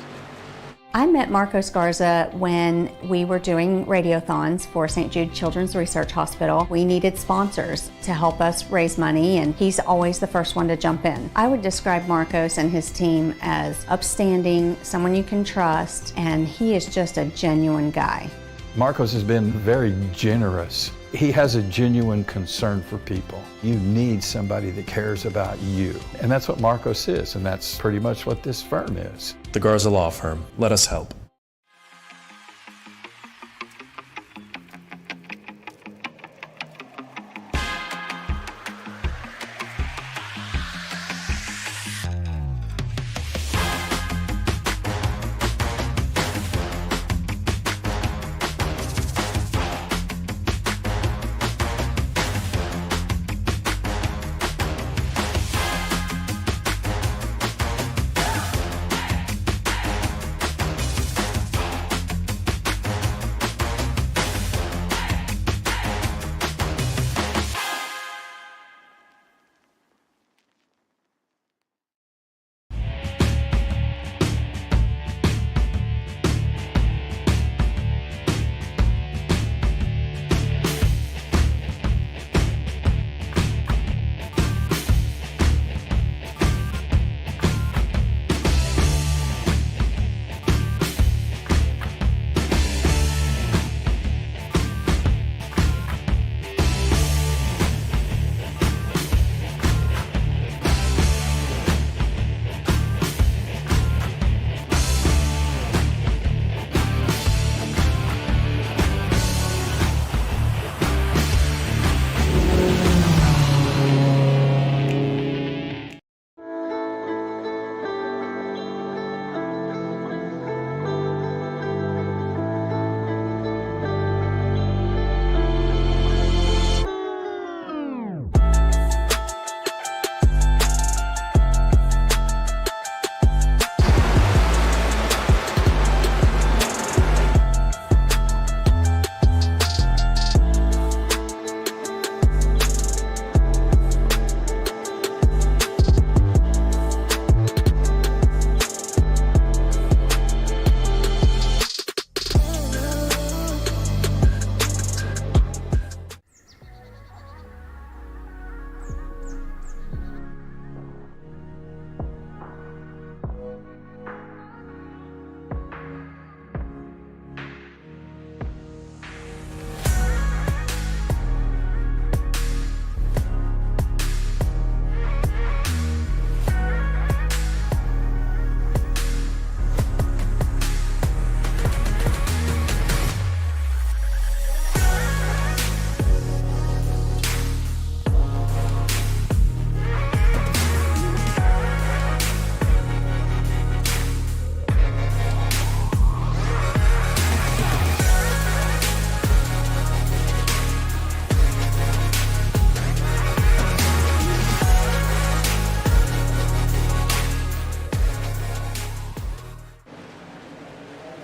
I met Marco Scarza when we were doing radiothons for St. Jude Children's Research Hospital. We needed sponsors to help us raise money, and he's always the first one to jump in. I would describe Marcos and his team as upstanding, someone you can trust, and he is just a genuine guy. Marcos has been very generous. He has a genuine concern for people. You need somebody that cares about you. And that's what Marcos is, and that's pretty much what this firm is. The Garza Law Firm. Let us help.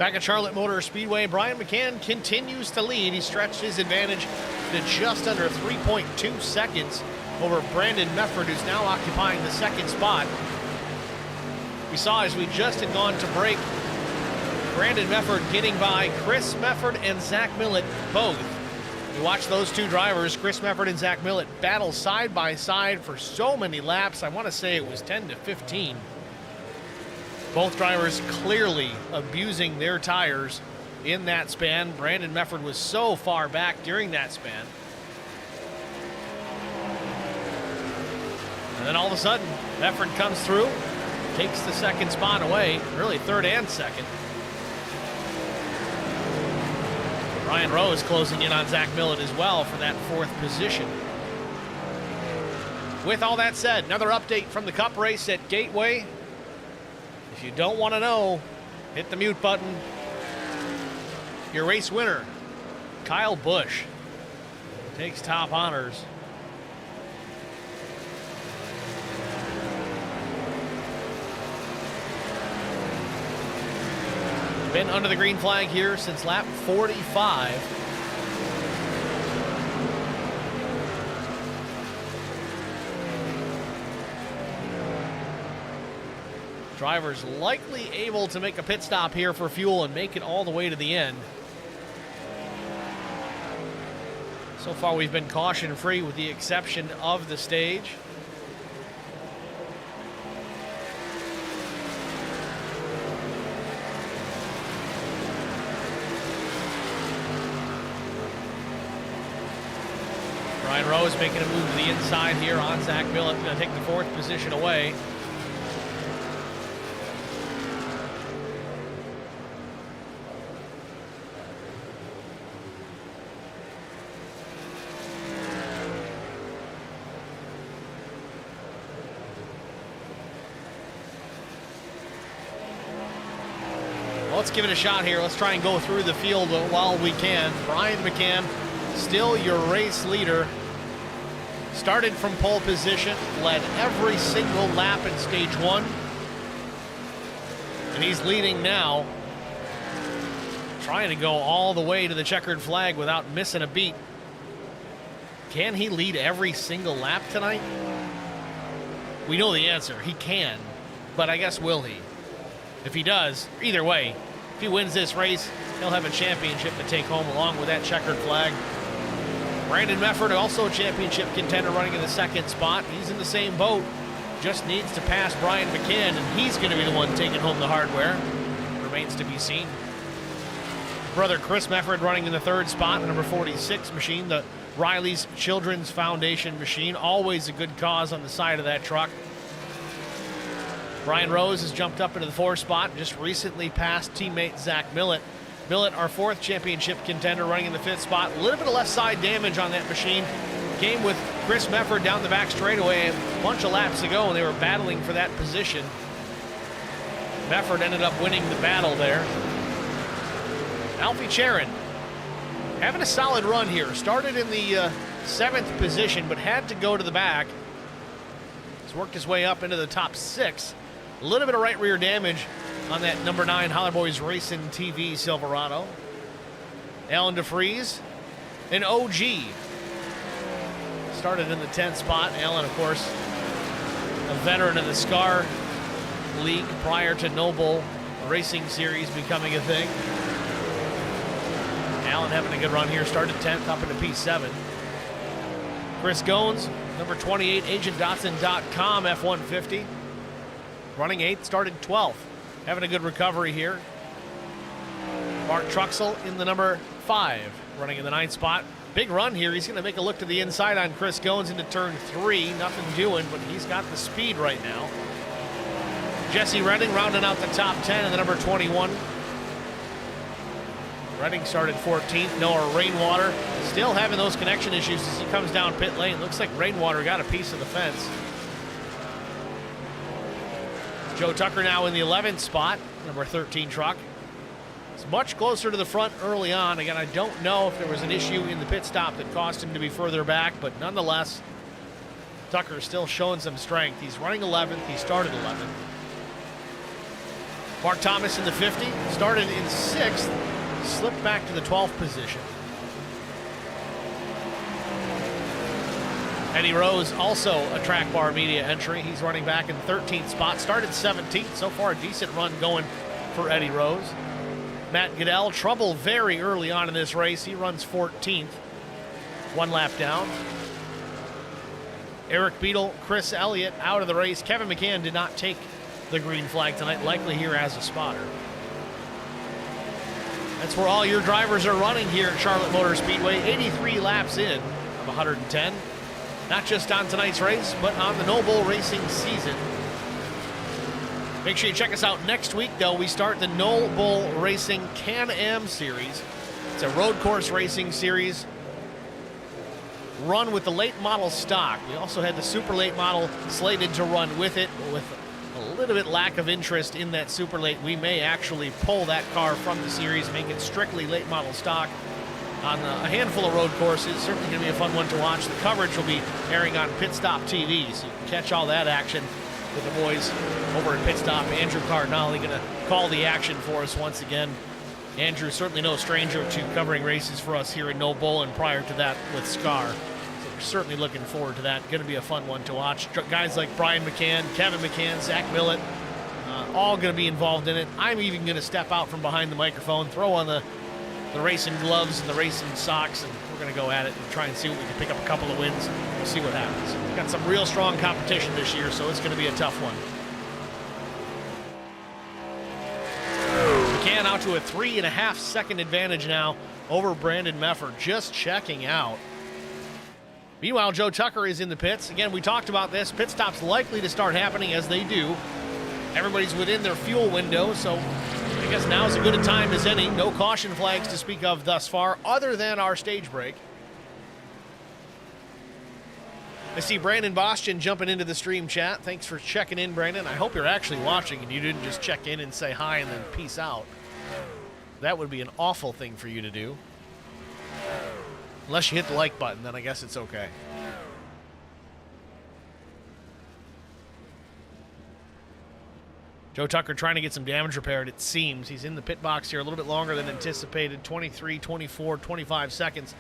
Back at Charlotte Motor Speedway, Brian McCann continues to lead. He stretched his advantage to just under 3.2 seconds over Brandon Mefford, who's now occupying the second spot. We saw as we just had gone to break, Brandon Mefford getting by Chris Mefford and Zach Millett both. You watch those two drivers, Chris Mefford and Zach Millett, battle side by side for so many laps. I want to say it was 10 to 15. Both drivers clearly abusing their tires in that span. Brandon Mefford was so far back during that span. And then all of a sudden, Mefford comes through, takes the second spot away, really third and second. Ryan Rose closing in on Zach Millett as well for that fourth position. With all that said, another update from the Cup race at Gateway. If you don't want to know, hit the mute button. Your race winner, Kyle Busch, takes top honors. Been under the green flag here since lap 45. Drivers likely able to make a pit stop here for fuel and make it all the way to the end. So far we've been caution free with the exception of the stage. Ryan Rose making a move to the inside here on Zach Millett. Going to take the fourth position away. Well, let's give it a shot here. Let's try and go through the field while we can. Brian McCann, still your race leader. Started from pole position, led every single lap in stage one. And he's leading now. Trying to go all the way to the checkered flag without missing a beat. Can he lead every single lap tonight? We know the answer. He can. But I guess will he? If he does, either way, if he wins this race, he'll have a championship to take home along with that checkered flag. Brandon Mefford, also a championship contender, running in the second spot. He's in the same boat. Just needs to pass Brian McCann, and he's going to be the one taking home the hardware. Remains to be seen. Brother Chris Mefford running in the third spot, the number 46 machine, the Riley's Children's Foundation machine. Always a good cause on the side of that truck. Brian Rose has jumped up into the fourth spot and just recently passed teammate Zach Millett. Millett, our fourth championship contender, running in the fifth spot. A little bit of left side damage on that machine. Came with Chris Mefford down the back straightaway a bunch of laps ago, and they were battling for that position. Mefford ended up winning the battle there. Alfie Charon having a solid run here. Started in the seventh position, but had to go to the back. He's worked his way up into the top six. A little bit of right rear damage on that number 9 Holler Boys Racing TV Silverado. Alan DeFries, an OG. Started in the 10th spot. Alan, of course, a veteran of the SCAR League prior to Noble Racing Series becoming a thing. Alan having a good run here. Started 10th up into P7. Chris Goins, number 28, AgentDotson.com F-150. Running 8th, started 12th. Having a good recovery here. Mark Truxell in the number 5, running in the 9th spot. Big run here. He's going to make a look to the inside on Chris Goins into turn 3. Nothing doing, but he's got the speed right now. Jesse Redding rounding out the top 10 in the number 21. Redding started 14th. Noah Rainwater still having those connection issues as he comes down pit lane. Looks like Rainwater got a piece of the fence. Joe Tucker now in the 11th spot, number 13 truck. It's much closer to the front early on. Again, I don't know if there was an issue in the pit stop that caused him to be further back, but nonetheless, Tucker still showing some strength. He's running 11th. He started 11th. Mark Thomas in the 50, started in 6th, slipped back to the 12th position. Eddie Rose, also a track bar media entry. He's running back in 13th spot, started 17th. So far, a decent run going for Eddie Rose. Matt Goodell, trouble very early on in this race. He runs 14th, 1 lap down. Eric Beadle, Chris Elliott out of the race. Kevin McCann did not take the green flag tonight, likely here as a spotter. That's where all your drivers are running here at Charlotte Motor Speedway. 83 laps in of 110. Not just on tonight's race, but on the No Bull Racing season. Make sure you check us out next week, though. We start the No Bull Racing Can-Am Series. It's a road course racing series run with the late model stock. We also had the super late model slated to run with it. With a little bit lack of interest in that super late, we may actually pull that car from the series, make it strictly late model stock on a handful of road courses. Certainly going to be a fun one to watch. The coverage will be airing on Pit Stop TV, so you can catch all that action with the boys over at Pit Stop. Andrew Cardinale going to call the action for us once again. Andrew, certainly no stranger to covering races for us here in No Bull, and prior to that with Scar. So we're certainly looking forward to that. Going to be a fun one to watch. Guys like Brian McCann, Kevin McCann, Zach Millett, all going to be involved in it. I'm even going to step out from behind the microphone, throw on the racing gloves and the racing socks, and we're going to go at it and try and see what we can pick up a couple of wins. We'll see what happens. We've got some real strong competition this year, so it's going to be a tough one. McCann out to a 3.5 second advantage now over Brandon Mefford, just checking out. Meanwhile, Joe Tucker is in the pits. Again, we talked about this. Pit stops likely to start happening as they do. Everybody's within their fuel window, so I guess now's as good a time as any. No caution flags to speak of thus far, other than our stage break. I see Brandon Boston jumping into the stream chat. Thanks for checking in, Brandon. I hope you're actually watching and you didn't just check in and say hi and then peace out. That would be an awful thing for you to do. Unless you hit the like button, then I guess it's okay. Joe Tucker trying to get some damage repaired, it seems. He's in the pit box here a little bit longer than anticipated. 23, 24, 25 seconds.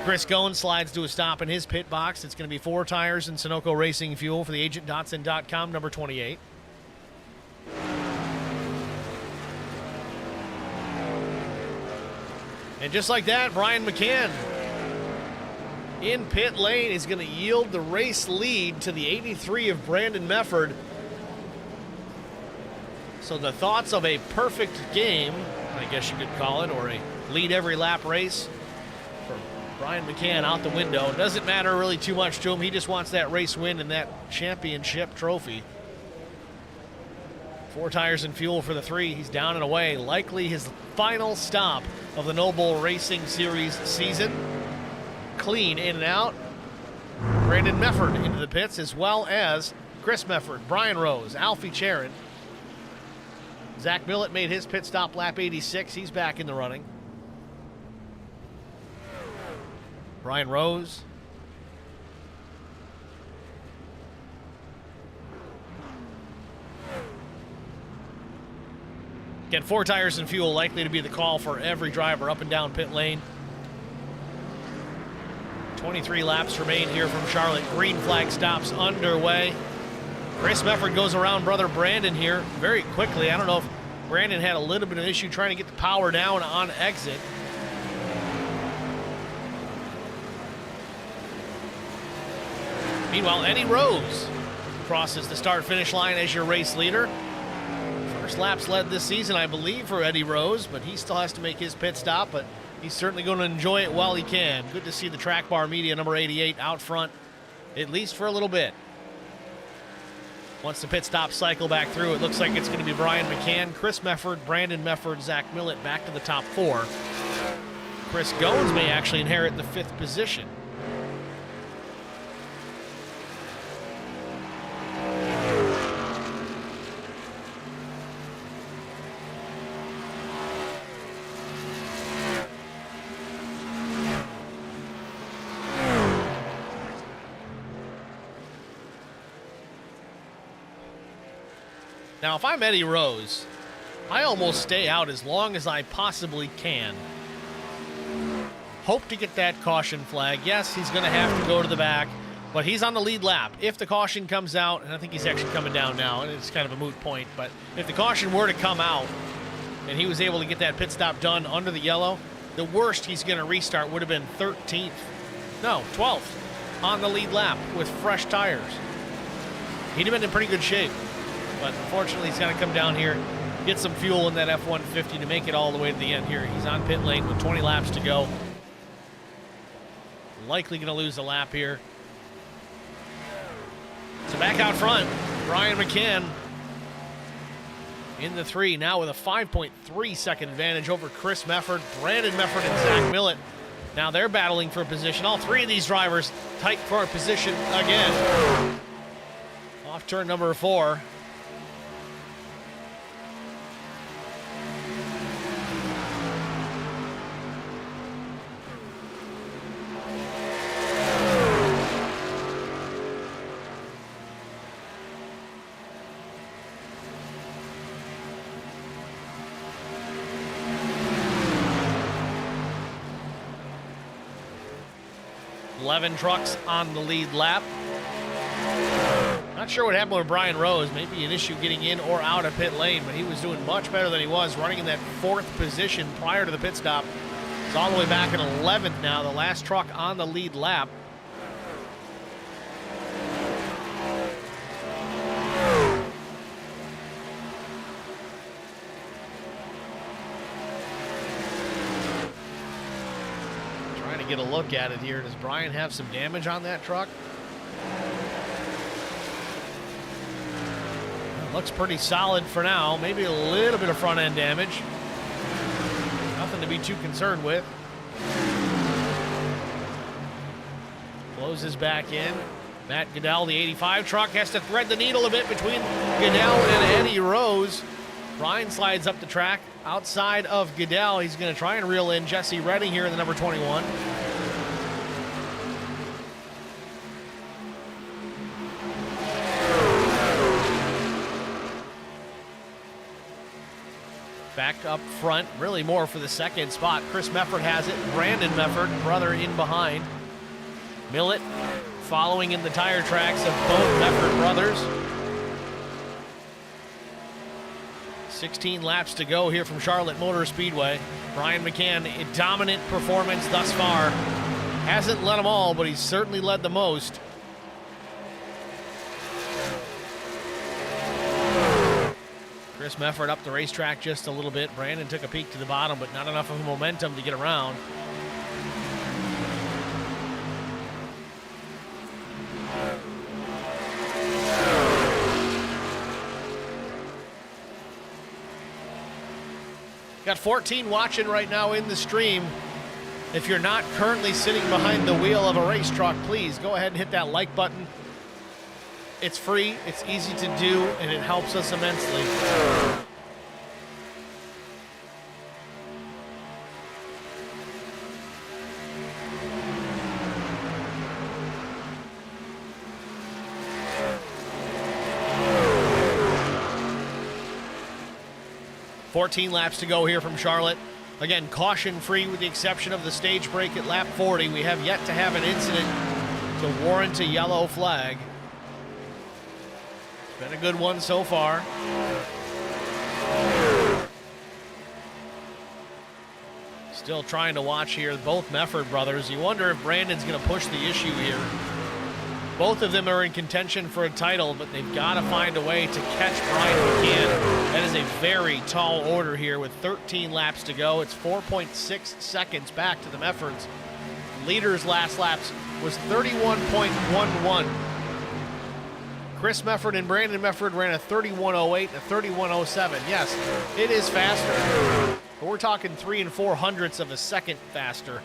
Chris Goen slides to a stop in his pit box. It's going to be 4 tires and Sunoco Racing Fuel for the agent.com, number 28. And just like that, Brian McCann in pit lane is going to yield the race lead to the 83 of Brandon Mefford. So the thoughts of a perfect game, I guess you could call it, or a lead every lap race for Brian McCann out the window. It doesn't matter really too much to him. He just wants that race win and that championship trophy. 4 tires and fuel for the 3. He's down and away. Likely his final stop of the No Bull Racing Series season. Clean in and out. Brandon Mefford into the pits, as well as Chris Mefford, Brian Rose, Alfie Charon. Zach Millett made his pit stop lap 86. He's back in the running. Brian Rose. Again, 4 tires and fuel likely to be the call for every driver up and down pit lane. 23 laps remain here from Charlotte. Green flag stops underway. Chris Mefford goes around brother Brandon here very quickly. I don't know if Brandon had a little bit of an issue trying to get the power down on exit. Meanwhile, Eddie Rose crosses the start-finish line as your race leader. First laps led this season, I believe, for Eddie Rose, but he still has to make his pit stop, but he's certainly going to enjoy it while he can. Good to see the Track Bar Media number 88 out front, at least for a little bit. Once the pit stop cycle back through, it looks like it's going to be Brian McCann, Chris Mefford, Brandon Mefford, Zach Millett back to the top 4. Chris Goens may actually inherit the 5th position. Now, if I'm Eddie Rose, I almost stay out as long as I possibly can. Hope to get that caution flag. Yes, he's going to have to go to the back, but he's on the lead lap. If the caution comes out, and I think he's actually coming down now, and it's kind of a moot point, but if the caution were to come out and he was able to get that pit stop done under the yellow, the worst he's going to restart would have been 13th. No, 12th on the lead lap with fresh tires. He'd have been in pretty good shape, but unfortunately he's got to come down here, get some fuel in that F-150 to make it all the way to the end here. He's on pit lane with 20 laps to go. Likely going to lose a lap here. So back out front, Brian McCann in the 3, now with a 5.3 second advantage over Chris Mefford, Brandon Mefford, and Zach Millett. Now they're battling for a position. All three of these drivers tight for a position again. Off turn number 4. Trucks on the lead lap. Not sure what happened with Brian Rose. Maybe an issue getting in or out of pit lane, but he was doing much better than he was, running in that 4th position prior to the pit stop. He's all the way back in 11th now, the last truck on the lead lap. Get a look at it here. Does Brian have some damage on that truck? Well, looks pretty solid for now. Maybe a little bit of front end damage. Nothing to be too concerned with. Closes back in. Matt Goodell, the 85 truck, has to thread the needle a bit between Goodell and Eddie Rose. Brian slides up the track outside of Goodell. He's going to try and reel in Jesse Redding here in the number 21. Back up front, really more for the second spot. Chris Mefford has it. Brandon Mefford, brother, in behind. Millett following in the tire tracks of both Mefford brothers. 16 laps to go here from Charlotte Motor Speedway. Brian McCann, a dominant performance thus far. Hasn't led them all, but he's certainly led the most. Chris Mefford up the racetrack just a little bit. Brandon took a peek to the bottom, but not enough of momentum to get around. Got 14 watching right now in the stream. If you're not currently sitting behind the wheel of a race truck, please go ahead and hit that like button. It's free, it's easy to do, and it helps us immensely. .14 laps to go here from Charlotte. Again, caution-free with the exception of the stage break at lap 40. We have yet to have an incident to warrant a yellow flag. It's been a good one so far. Still trying to watch here, both Mefford brothers. You wonder if Brandon's going to push the issue here. Both of them are in contention for a title, but they've got to find a way to catch Brian McCann. That is a very tall order here with 13 laps to go. It's 4.6 seconds back to the Meffords. Leader's last laps was 31.11. Chris Mefford and Brandon Mefford ran a 31.08 and a 31.07. Yes, it is faster, but we're talking 3 and 4 hundredths of a second faster.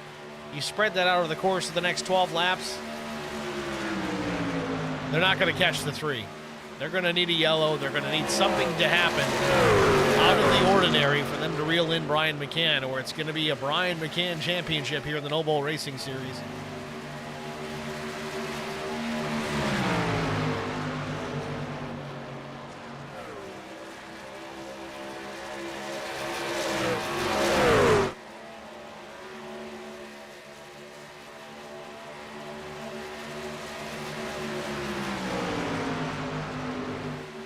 You spread that out over the course of the next 12 laps, they're not going to catch the 3. They're going to need a yellow. They're going to need something to happen out of the ordinary for them to reel in Brian McCann, or it's going to be a Brian McCann championship here in the No Bull Racing Series.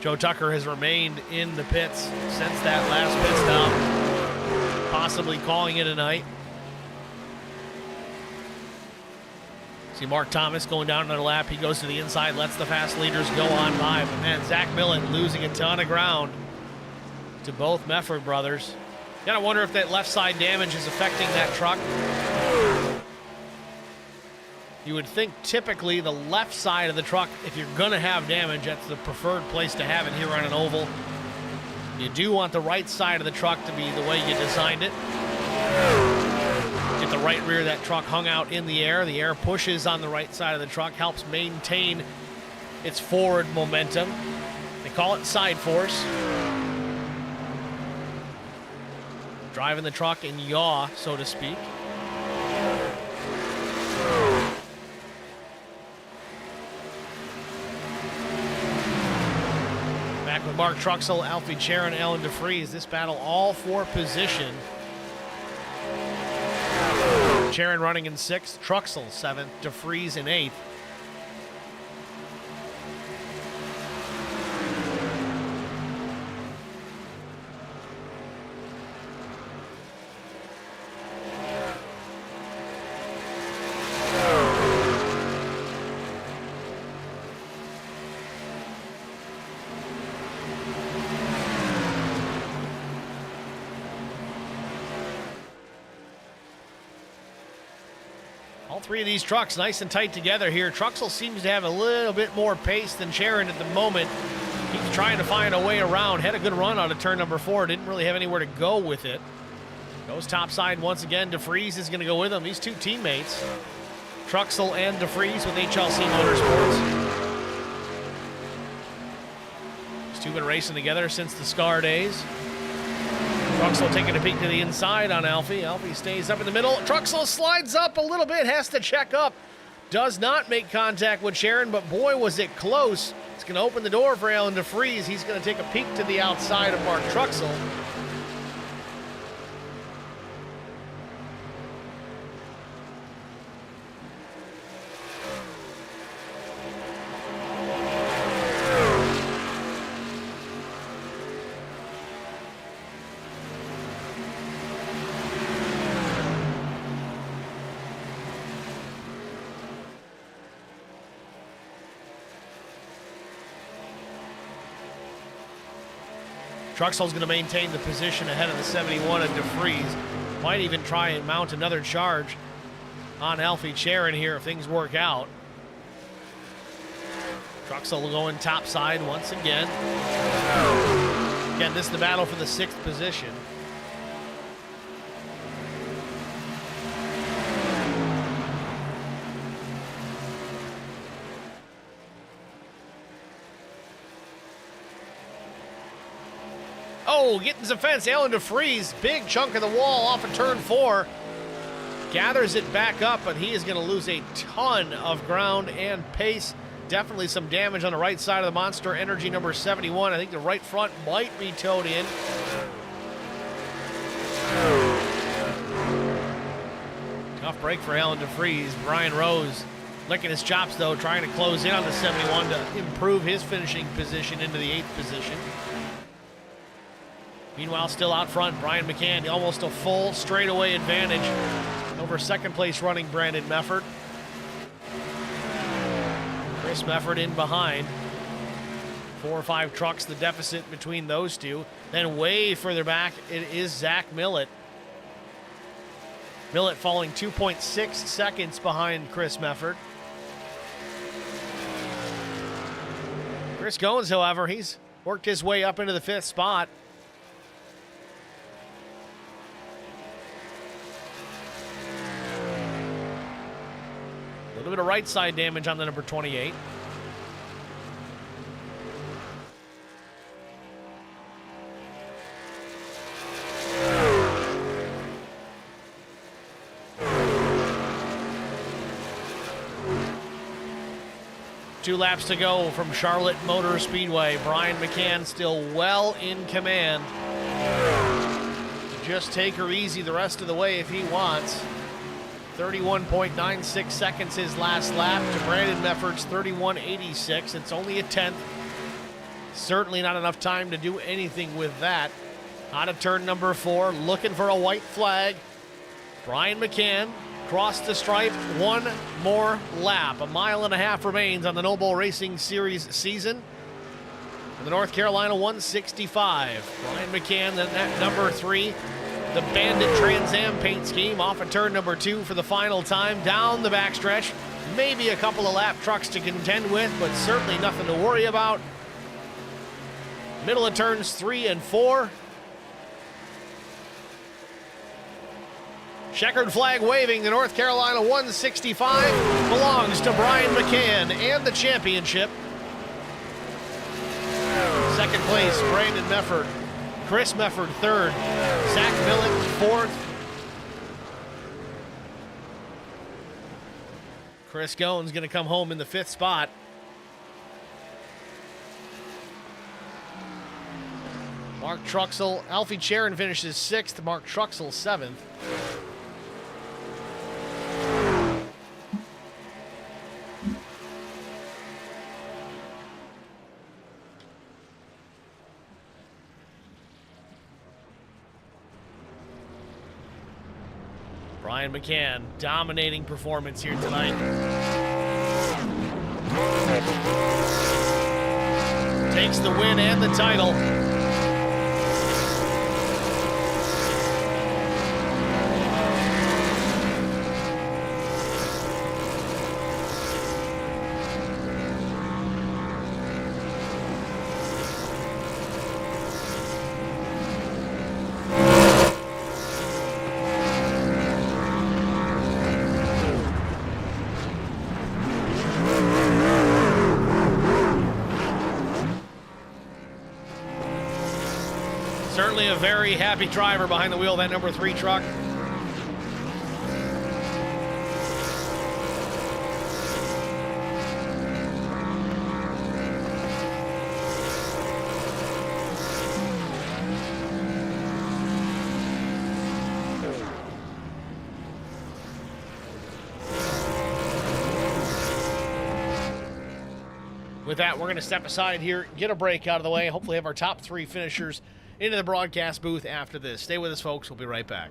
Joe Tucker has remained in the pits since that last pit stop, possibly calling it a night. See Mark Thomas going down another lap. He goes to the inside, lets the fast leaders go on by. But man, Zach Millet losing a ton of ground to both Mefford brothers. Gotta wonder if that left side damage is affecting that truck. You would think typically the left side of the truck, if you're gonna have damage, that's the preferred place to have it here on an oval. You do want the right side of the truck to be the way you designed it. Get the right rear of that truck hung out in the air. The air pushes on the right side of the truck, helps maintain its forward momentum. They call it side force. Driving the truck in yaw, so to speak. Back with Mark Truxell, Alfie Charon, Alan DeFries. This battle all for position. Charon running in 6th, Truxell 7th, DeFries in 8th. All three of these trucks nice and tight together here. Truxell seems to have a little bit more pace than Charon at the moment. He's trying to find a way around. Had a good run out of turn number 4. Didn't really have anywhere to go with it. Goes topside once again. DeFries is going to go with him. These two teammates, Truxell and DeFries with HLC Motorsports. These two have been racing together since the SCAR days. Truxell taking a peek to the inside on Alfie. Alfie stays up in the middle. Truxell slides up a little bit, has to check up. Does not make contact with Charon, but boy, was it close. It's going to open the door for Alan DeFries. He's going to take a peek to the outside of Mark Truxell. Truxell's going to maintain the position ahead of the 71 of DeFries. Might even try and mount another charge on Alfie Charon here if things work out. Truxell going topside once again. Again, this is the battle for the 6th position. Oh, getting some fence. Alan DeFries, big chunk of the wall off of turn 4. Gathers it back up, but he is going to lose a ton of ground and pace. Definitely some damage on the right side of the Monster Energy number 71. I think the right front might be towed in. Tough break for Alan DeFries. Brian Rose licking his chops, though, trying to close in on the 71 to improve his finishing position into the 8th position. Meanwhile, still out front, Brian McCann, almost a full straightaway advantage over second place running Brandon Mefford. Chris Mefford in behind. 4 or 5 trucks, the deficit between those two. Then way further back, it is Zach Millet. Millet falling 2.6 seconds behind Chris Mefford. Chris Goins, however, he's worked his way up into the 5th spot. A little bit of right side damage on the number 28. Two laps to go from Charlotte Motor Speedway. Brian McCann still well in command. Just take her easy the rest of the way if he wants. 31.96 seconds his last lap to Brandon Mefford's 31.86. It's only a 10th. Certainly not enough time to do anything with that. Out of turn number 4, looking for a white flag. Brian McCann crossed the stripe, one more lap. 1.5 miles remains on the Noble Racing Series season. The North Carolina 165. Brian McCann, then at number 3. The Bandit Trans Am paint scheme off of turn number 2 for the final time. Down the backstretch. Maybe a couple of lap trucks to contend with, but certainly nothing to worry about. Middle of turns 3 and 4. Checkered flag waving. The North Carolina 165 belongs to Brian McCann and the championship. Second place, Brandon Mefford. Chris Mefford, third. Zach Millick, fourth. Chris Goins going to come home in the 5th spot. Mark Truxell, Alfie Charon finishes 6th. Mark Truxell, 7th. Brian McCann, dominating performance here tonight. Takes the win and the title. Certainly a very happy driver behind the wheel of that number 3 truck. With that, we're going to step aside here, get a break out of the way, hopefully have our top 3 finishers into the broadcast booth after this. Stay with us, folks. We'll be right back.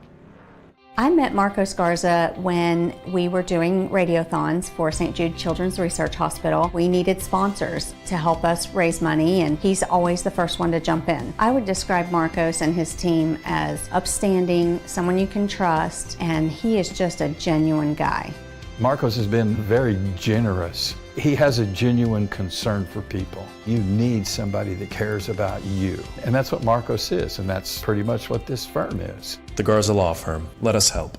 I met Marco Scarza when we were doing radiothons for St. Jude Children's Research Hospital. We needed sponsors to help us raise money, and he's always the first one to jump in. I would describe Marcos and his team as upstanding, someone you can trust, and he is just a genuine guy. Marcos has been very generous. He has a genuine concern for people. You need somebody that cares about you. And that's what Marcos is, and that's pretty much what this firm is. The Garza Law Firm. Let us help.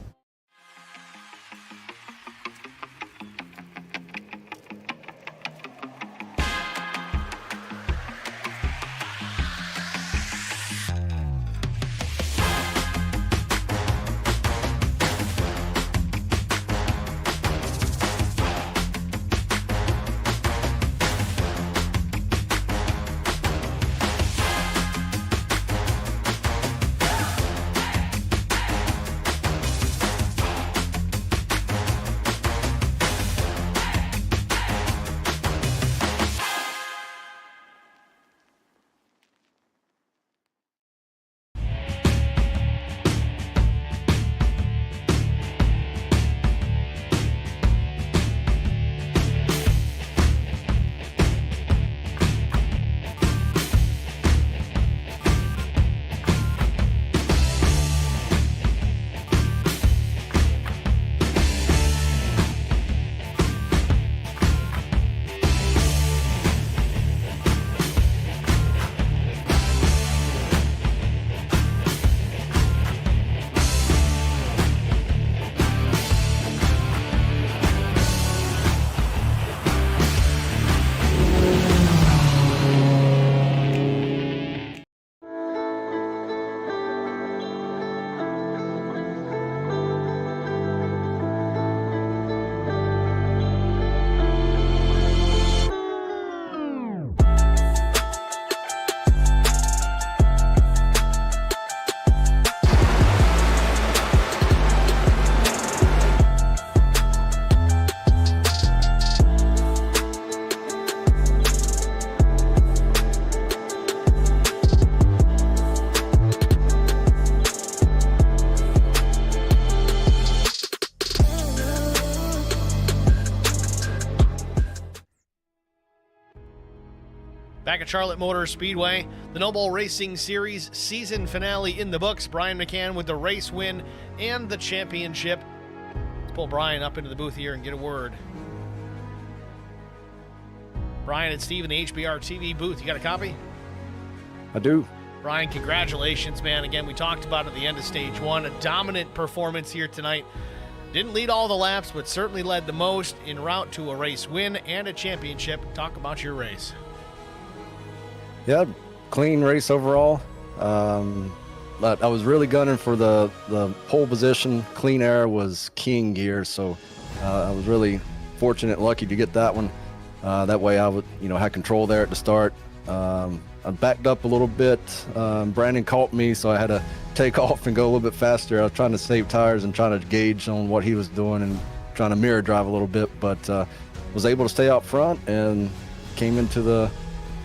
Back at Charlotte Motor Speedway, the Noble Racing Series season finale in the books. Brian McCann with the race win and the championship. Let's pull Brian up into the booth here and get a word. Brian and Steve in the HBR TV booth. You got a copy? I do. Brian, congratulations, man. Again, we talked about at the end of stage one, a dominant performance here tonight. Didn't lead all the laps, but certainly led the most en route to a race win and a championship. Talk about your race. Yeah, clean race overall. But I was really gunning for the pole position. Clean air was king here, so I was really fortunate and lucky to get that one. That way I would, had control there at the start. I backed up a little bit. Brandon caught me, so I had to take off and go a little bit faster. I was trying to save tires and trying to gauge on what he was doing and trying to mirror drive a little bit, but was able to stay out front and came into the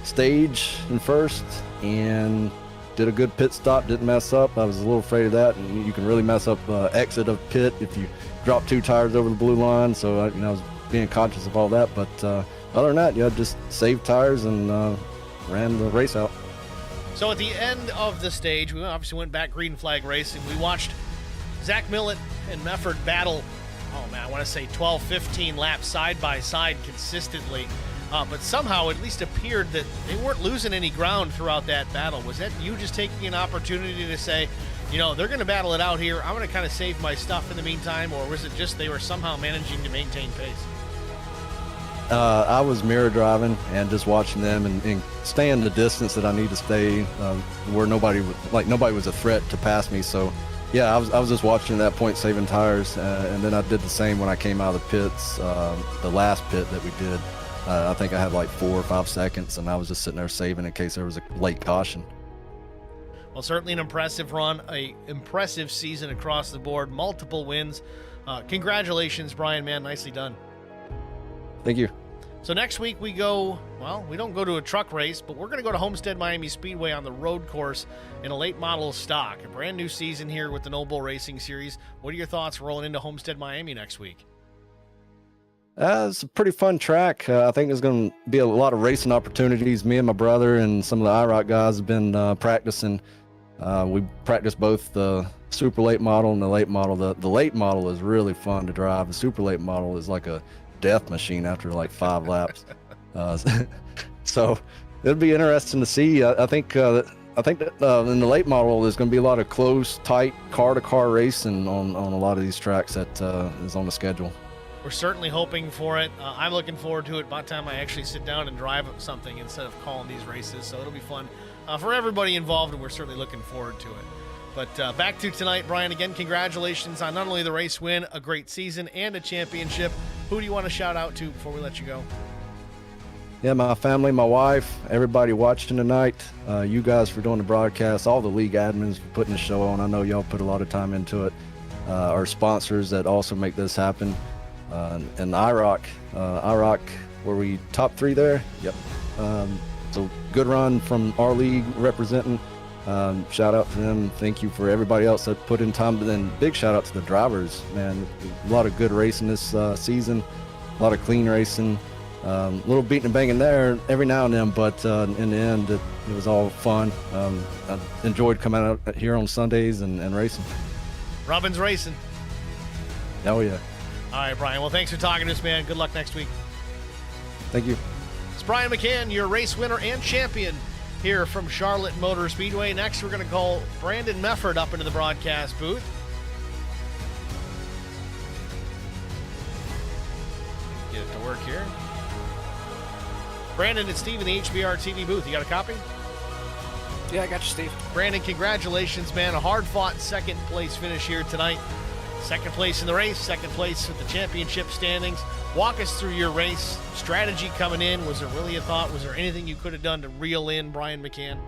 stage in first and did a good pit stop, didn't mess up. I was a little afraid of that, and you can really mess up exit of pit if you drop 2 tires over the blue line, so I was being conscious of all that, but other than that, just saved tires and ran the race out. So at the end of the stage, we obviously went back green flag racing. We watched Zach Millett and Mefford battle, I want to say 12, 15 laps side by side consistently. But somehow it at least appeared that they weren't losing any ground throughout that battle. Was that you just taking an opportunity to say, they're going to battle it out here, I'm going to kind of save my stuff in the meantime, or was it just they were somehow managing to maintain pace? I was mirror driving and just watching them and staying the distance that I need to stay, where nobody was a threat to pass me. So yeah, I was just watching at that point, saving tires, and then I did the same when I came out of the pits, the last pit that we did. I think I had like 4 or 5 seconds, and I was just sitting there saving in case there was a late caution. Well, certainly an impressive run, a impressive season across the board, multiple wins. Congratulations, Brian, man, nicely done. Thank you. So next week we don't go to a truck race, but we're going to go to Homestead Miami Speedway on the road course in a late model stock. A brand new season here with the Noble Racing Series. What are your thoughts rolling into Homestead Miami next week? It's a pretty fun track. I think there's going to be a lot of racing opportunities. Me and my brother and some of the IROC guys have been practicing. We practiced both the super late model and the late model. The late model is really fun to drive. The super late model is like a death machine after like 5 laps. So it'll be interesting to see. I think that in the late model there's going to be a lot of close, tight car-to-car racing on a lot of these tracks that is on the schedule. We're certainly hoping for it. I'm looking forward to it by the time I actually sit down and drive something instead of calling these races. So it'll be fun for everybody involved, and we're certainly looking forward to it. But back to tonight, Brian, again, congratulations on not only the race win, a great season, and a championship. Who do you want to shout out to before we let you go? Yeah, my family, my wife, everybody watching tonight, you guys for doing the broadcast, all the league admins for putting the show on. I know y'all put a lot of time into it. Our sponsors that also make this happen. And IROC, were we top 3 there? Yep. So good run from our league representing. Shout out to them. Thank you for everybody else that put in time. But then big shout out to the drivers, man. A lot of good racing this season, a lot of clean racing, a little beating and banging there every now and then, but in the end, it was all fun. I enjoyed coming out here on Sundays and racing. Robin's racing. Oh, yeah. All right, Brian. Well, thanks for talking to us, man. Good luck next week. Thank you. It's Brian McCann, your race winner and champion here from Charlotte Motor Speedway. Next, we're going to call Brandon Mefford up into the broadcast booth. Get it to work here. Brandon and Steve in the HBR TV booth. You got a copy? Yeah, I got you, Steve. Brandon, congratulations, man. A hard-fought second-place finish here tonight. Second place in the race, second place with the championship standings. Walk us through your race strategy coming in. Was there really a thought? Was there anything you could have done to reel in Brian McCann?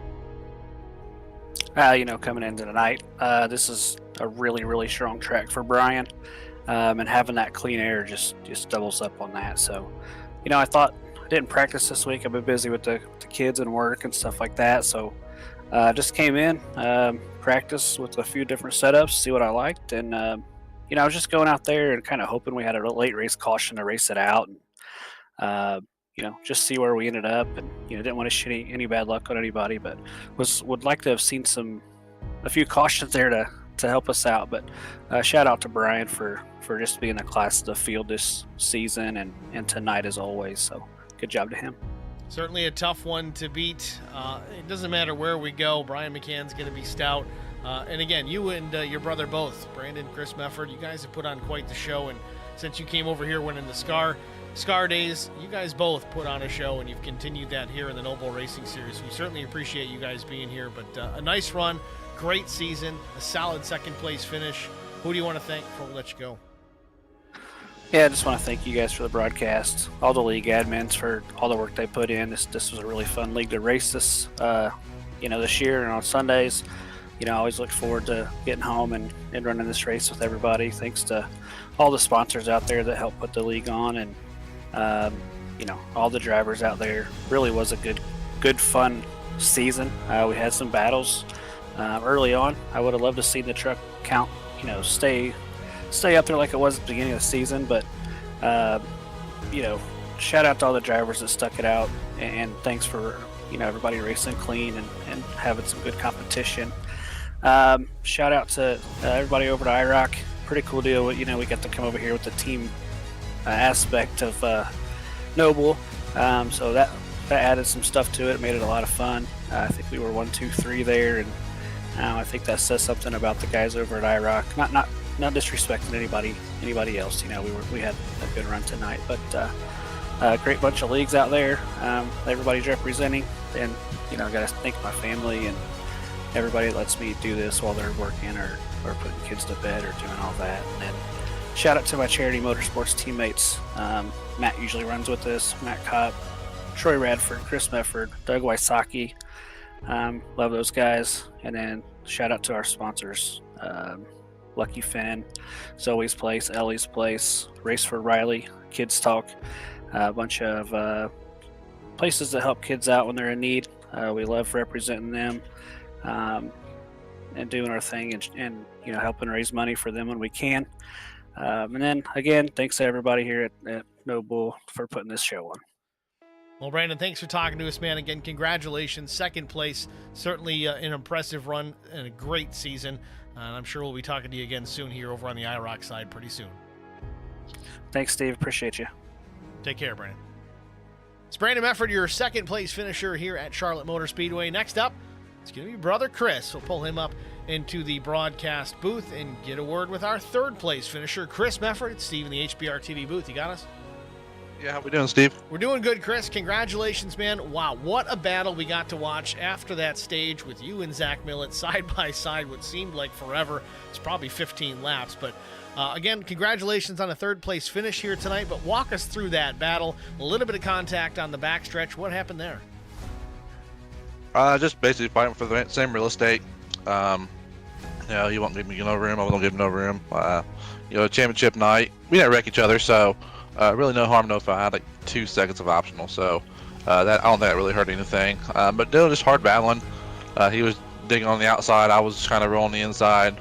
Coming into tonight, this is a really, really strong track for Brian. And having that clean air just doubles up on that. So, I thought I didn't practice this week. I've been busy with the kids and work and stuff like that. So just came in, practice with a few different setups, see what I liked. And, I was just going out there and kind of hoping we had a late race caution to race it out. And, just see where we ended up, and didn't want to shit any bad luck on anybody, but would like to have seen a few cautions there to help us out. But shout out to Brian for just being the class of the field this season and tonight as always. So good job to him. Certainly a tough one to beat. It doesn't matter where we go. Brian McCann's going to be stout. And again, you and your brother both, Brandon, Chris Mefford, you guys have put on quite the show. And since you came over here winning the Scar Days, you guys both put on a show, and you've continued that here in the Noble Racing Series. We certainly appreciate you guys being here. But a nice run, great season, a solid second-place finish. Who do you want to thank before we let you go? Yeah, I just want to thank you guys for the broadcast, all the league admins for all the work they put in. This was a really fun league to race this year, and on Sundays. I always look forward to getting home and running this race with everybody. Thanks to all the sponsors out there that help put the league on, and all the drivers out there. Really was a good fun season. We had some battles early on. I would have loved to see the truck count, stay up there like it was at the beginning of the season. But shout out to all the drivers that stuck it out, and thanks for everybody racing clean and having some good competition. Shout out to everybody over to IROC. Pretty cool deal. We got to come over here with the team aspect of Noble, so that added some stuff to it, made it a lot of fun. I think we were 1, 2, 3 there, and I think that says something about the guys over at IROC. Not disrespecting anybody else. We had a good run tonight, but a great bunch of leagues out there. Everybody's representing, and I got to thank my family and everybody that lets me do this while they're working or putting kids to bed or doing all that. And then shout out to my charity motorsports teammates. Matt usually runs with us. Matt Kopp, Troy Radford, Chris Mefford, Doug Wysocki. Love those guys. And then shout out to our sponsors. Lucky Finn, Zoe's Place, Ellie's Place, Race for Riley, Kids Talk, a bunch of places that help kids out when they're in need. We love representing them and doing our thing and helping raise money for them when we can. And then again, thanks to everybody here at Noble for putting this show on. Well, Brandon, thanks for talking to us, man. Again, congratulations. Second place, certainly an impressive run and a great season. And I'm sure we'll be talking to you again soon here over on the IROC side pretty soon. Thanks, Steve. Appreciate you. Take care, Brandon. It's Brandon Mefford, your second place finisher here at Charlotte Motor Speedway. Next up, it's going to be brother Chris. We'll pull him up into the broadcast booth and get a word with our third place finisher, Chris Mefford. It's Steve in the HBR TV booth. You got us? Yeah, how we doing, Steve? We're doing good, Chris. Congratulations, man. Wow, what a battle we got to watch after that stage with you and Zach Millett side by side, what seemed like forever. It's probably 15 laps, but again, congratulations on a third place finish here tonight, but walk us through that battle. A little bit of contact on the backstretch. What happened there? Just basically fighting for the same real estate. He won't give me no room. I won't give him no room. Championship night. We didn't wreck each other, so really no harm, no foul. I had like 2 seconds of optional, so that I don't think that really hurt anything. But just hard battling. He was digging on the outside. I was just kind of rolling the inside.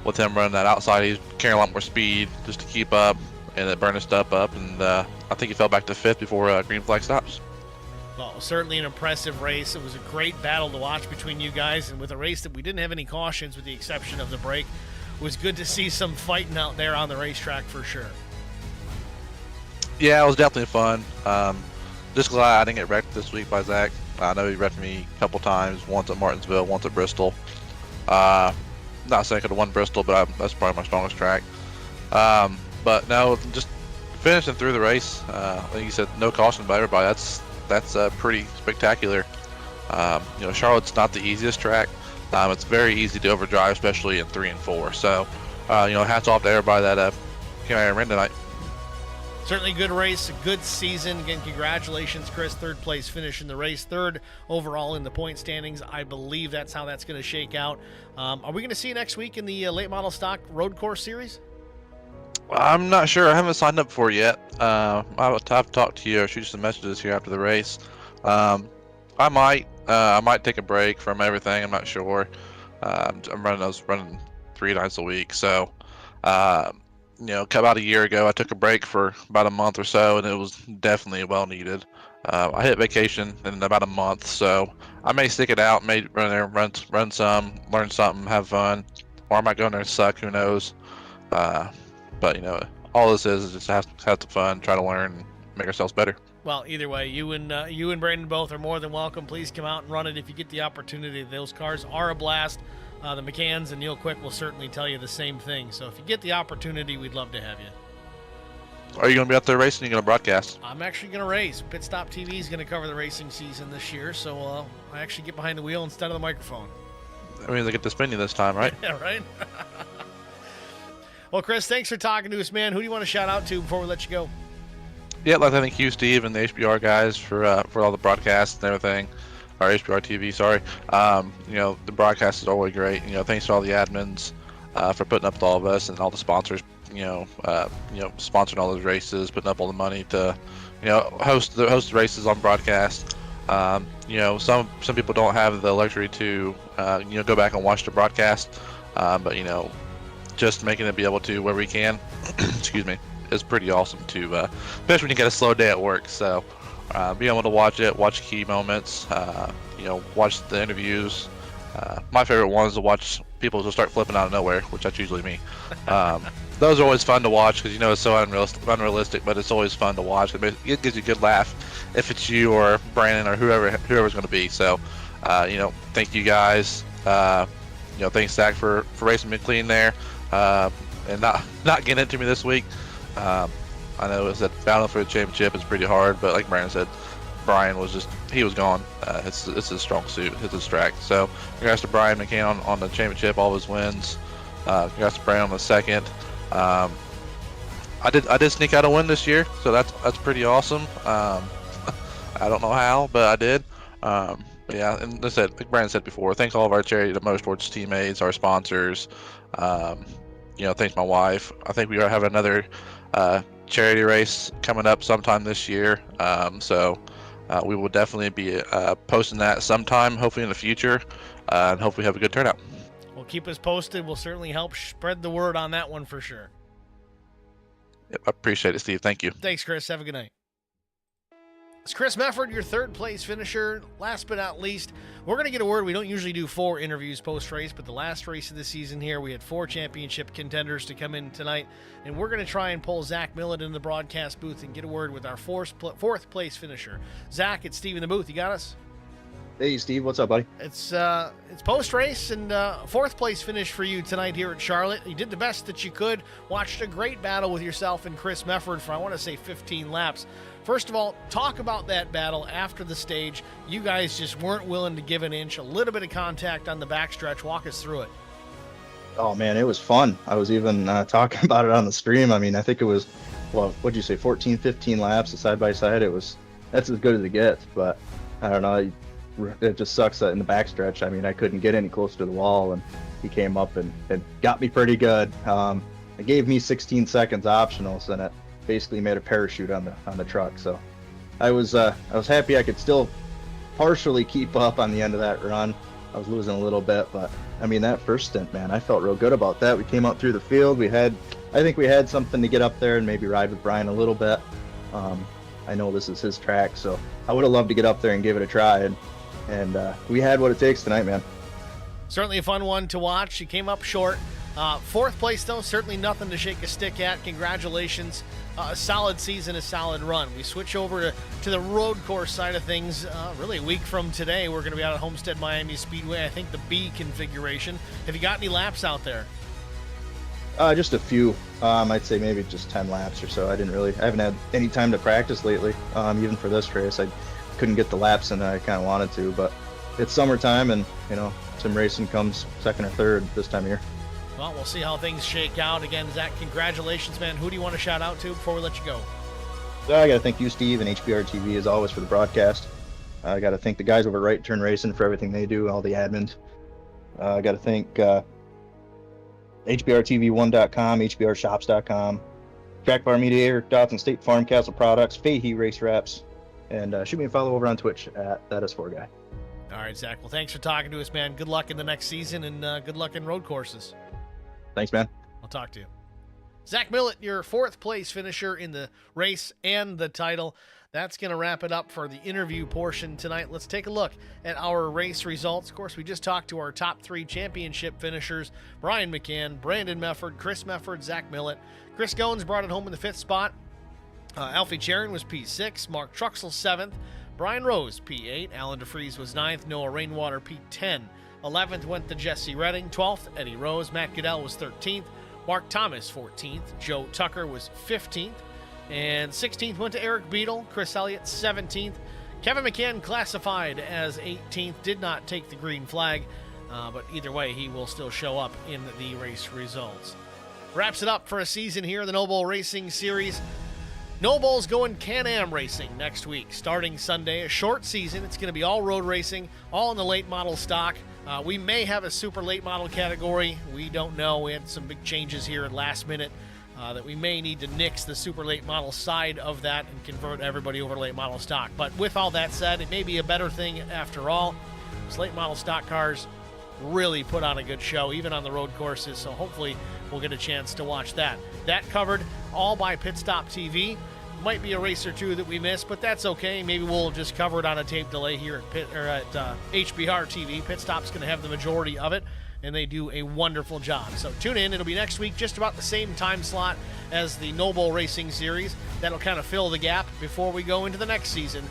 With him running that outside, he's carrying a lot more speed just to keep up, and it burned his stuff up. And I think he fell back to 5th before green flag stops. Well, certainly an impressive race. It was a great battle to watch between you guys, and with a race that we didn't have any cautions with the exception of the break, it was good to see some fighting out there on the racetrack for sure. Yeah, it was definitely fun. Just glad I didn't get wrecked this week by Zach. I know he wrecked me a couple times, once at Martinsville, once at Bristol. Not saying I could have won Bristol, but that's probably my strongest track. But no, just finishing through the race. Like you said, no caution by everybody. That's pretty spectacular. Charlotte's not the easiest track. It's very easy to overdrive, especially in 3 and 4. So, hats off to everybody that came out and ran tonight. Certainly a good race, a good season. Again, congratulations, Chris. Third place finish in the race. Third overall in the point standings. I believe that's how that's going to shake out. Are we going to see you next week in the late model stock road course series? I'm not sure. I haven't signed up for it yet. I'll have to talk to you or shoot you some messages here after the race. I might take a break from everything. I'm not sure. I'm running 3 nights a week. So, about a year ago, I took a break for about a month or so, and it was definitely well needed. I hit vacation in about a month, so I may stick it out, may run there, run some, learn something, have fun, or I might go in there and suck. Who knows? But all this is just have some fun, try to learn, and make ourselves better. Well, either way, you and Brandon both are more than welcome. Please come out and run it if you get the opportunity. Those cars are a blast. The McCanns and Neil Quick will certainly tell you the same thing. So if you get the opportunity, we'd love to have you. Are you going to be out there racing? Or are you going to broadcast? I'm actually going to race. Pit Stop TV is going to cover the racing season this year, so I actually get behind the wheel instead of the microphone. I mean, they get to spin you this time, right? Yeah, right? Well, Chris, thanks for talking to us, man. Who do you want to shout out to before we let you go? Yeah, I'd like to thank you, Steve, and the HBR guys for all the broadcasts and everything. Or HBR TV, sorry. The broadcast is always great. Thanks to all the admins for putting up with all of us, and all the sponsors. Sponsoring all those races, putting up all the money to, host the races on broadcast. Some people don't have the luxury to, go back and watch the broadcast. But just making it be able to where we can, excuse me, is pretty awesome too. Especially when you get a slow day at work. So. Being able to watch it, watch key moments, watch the interviews. My favorite one is to watch people just start flipping out of nowhere, which that's usually me. Those are always fun to watch because it's so unrealistic, but it's always fun to watch. It gives you a good laugh if it's you or Brandon or whoever's going to be. So, thank you guys. Thanks Zach for racing me clean there and not getting it to me this week. I know it's that battle for the championship is pretty hard, but like Brandon said, Brian was gone. It's his strong suit, it's his track. So congrats to Brian McCann on the championship, all of his wins. Congrats to Brian on the second. I did sneak out a win this year, so that's pretty awesome. I don't know how, but I did. But yeah, and like I said, like Brandon said before, thanks all of our charity to motorsports teammates, our sponsors. Thanks my wife. I think we are having another charity race coming up sometime this year, so we will definitely be posting that sometime, hopefully in the future, and hopefully have a good turnout. Well, keep us posted. We'll certainly help spread the word on that one for sure. Yep, I appreciate it, Steve. Thank you. Thanks, Chris. Have a good night. It's Chris Mefford, your third place finisher. Last but not least, we're going to get a word. We don't usually do 4 interviews post-race, but the last race of the season here, we had 4 championship contenders to come in tonight, and we're going to try and pull Zach Millett in the broadcast booth and get a word with our fourth place finisher. Zach, it's Steve in the booth. You got us? Hey, Steve. What's up, buddy? It's post-race and 4th place finish for you tonight here at Charlotte. You did the best that you could. Watched a great battle with yourself and Chris Mefford for, I want to say, 15 laps. First of all, talk about that battle after the stage. You guys just weren't willing to give an inch, a little bit of contact on the backstretch. Walk us through it. Oh, man, it was fun. I was even talking about it on the stream. I mean, I think it was, what'd you say, 14, 15 laps side-by-side. That's as good as it gets, but I don't know. It just sucks that in the backstretch, I mean, I couldn't get any closer to the wall, and he came up and got me pretty good. It gave me 16 seconds optionals, and it basically made a parachute on the truck. So I was happy I could still partially keep up on the end of that run. I was losing a little bit, but I mean, that first stint, man, I felt real good about that. We came out through the field. I think we had something to get up there and maybe ride with Brian a little bit. I know this is his track, so I would have loved to get up there and give it a try, and we had what it takes tonight, man. Certainly a fun one to watch. You came up short. 4th place, though, certainly nothing to shake a stick at. Congratulations. A solid season, a solid run. We switch over to the road course side of things. Really a week from today, we're going to be out at Homestead Miami Speedway. I think the B configuration. Have you got any laps out there? Just a few. I'd say maybe just 10 laps or so. I haven't had any time to practice lately. Even for this race, I couldn't get the laps in that I kind of wanted to, but it's summertime, and some racing comes second or third this time of year. Well, we'll see how things shake out. Again, Zach, congratulations, man. Who do you want to shout out to before we let you go? I got to thank you, Steve, and HBR TV, as always, for the broadcast. I got to thank the guys over at Right Turn Racing for everything they do, all the admins. I got to thank HBRTV1.com, HBRShops.com, Track Bar Mediator, Dodson State Farm, Castle Products, Fahey Race Wraps, and shoot me a follow over on Twitch at ThatIs4Guy. All right, Zach. Well, thanks for talking to us, man. Good luck in the next season, and good luck in road courses. Thanks, man. I'll talk to you. Zach Millett, your 4th place finisher in the race and the title. That's going to wrap it up for the interview portion tonight. Let's take a look at our race results. Of course, we just talked to our top 3 championship finishers: Brian McCann, Brandon Mefford, Chris Mefford, Zach Millett. Chris Goins brought it home in the 5th spot. Alfie Charon was P6, Mark Truxell 7th, Brian Rose P8, Alan DeFries was 9th, Noah Rainwater P10. 11th went to Jesse Redding, 12th Eddie Rose, Matt Goodell was 13th, Mark Thomas 14th, Joe Tucker was 15th, and 16th went to Eric Beadle, Chris Elliott 17th. Kevin McCann classified as 18th, did not take the green flag, but either way he will still show up in the race results. Wraps it up for a season here in the Noble Racing Series. Noble's going Can-Am racing next week, starting Sunday. A short season. It's going to be all road racing, all in the late model stock. We may have a super late model category. We don't know. We had some big changes here at last minute that we may need to nix the super late model side of that and convert everybody over to late model stock. But with all that said, it may be a better thing after all. These late model stock cars really put on a good show, even on the road courses, so hopefully we'll get a chance to watch that. That covered all by Pit Stop TV. Might be a race or two that we missed, but that's okay. Maybe we'll just cover it on a tape delay here at HBR TV. Pit Stop's going to have the majority of it, and they do a wonderful job. So tune in. It'll be next week, just about the same time slot as the Noble Racing Series. That'll kind of fill the gap before we go into the next season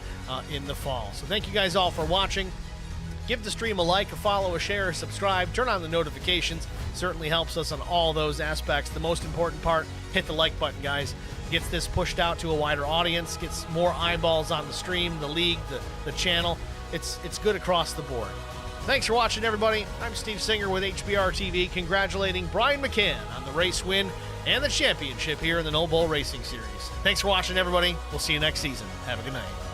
in the fall. So thank you guys all for watching. Give the stream a like, a follow, a share, a subscribe, turn on the notifications. Certainly helps us on all those aspects. The most important part, hit the like button, guys. Gets this pushed out to a wider audience, gets more eyeballs on the stream, the league, the channel. It's good across the board. Thanks for watching, everybody. I'm Steve Singer with HBR TV, congratulating Brian McCann on the race win and the championship here in the Noble Racing Series. Thanks for watching, everybody. We'll see you next season. Have a good night.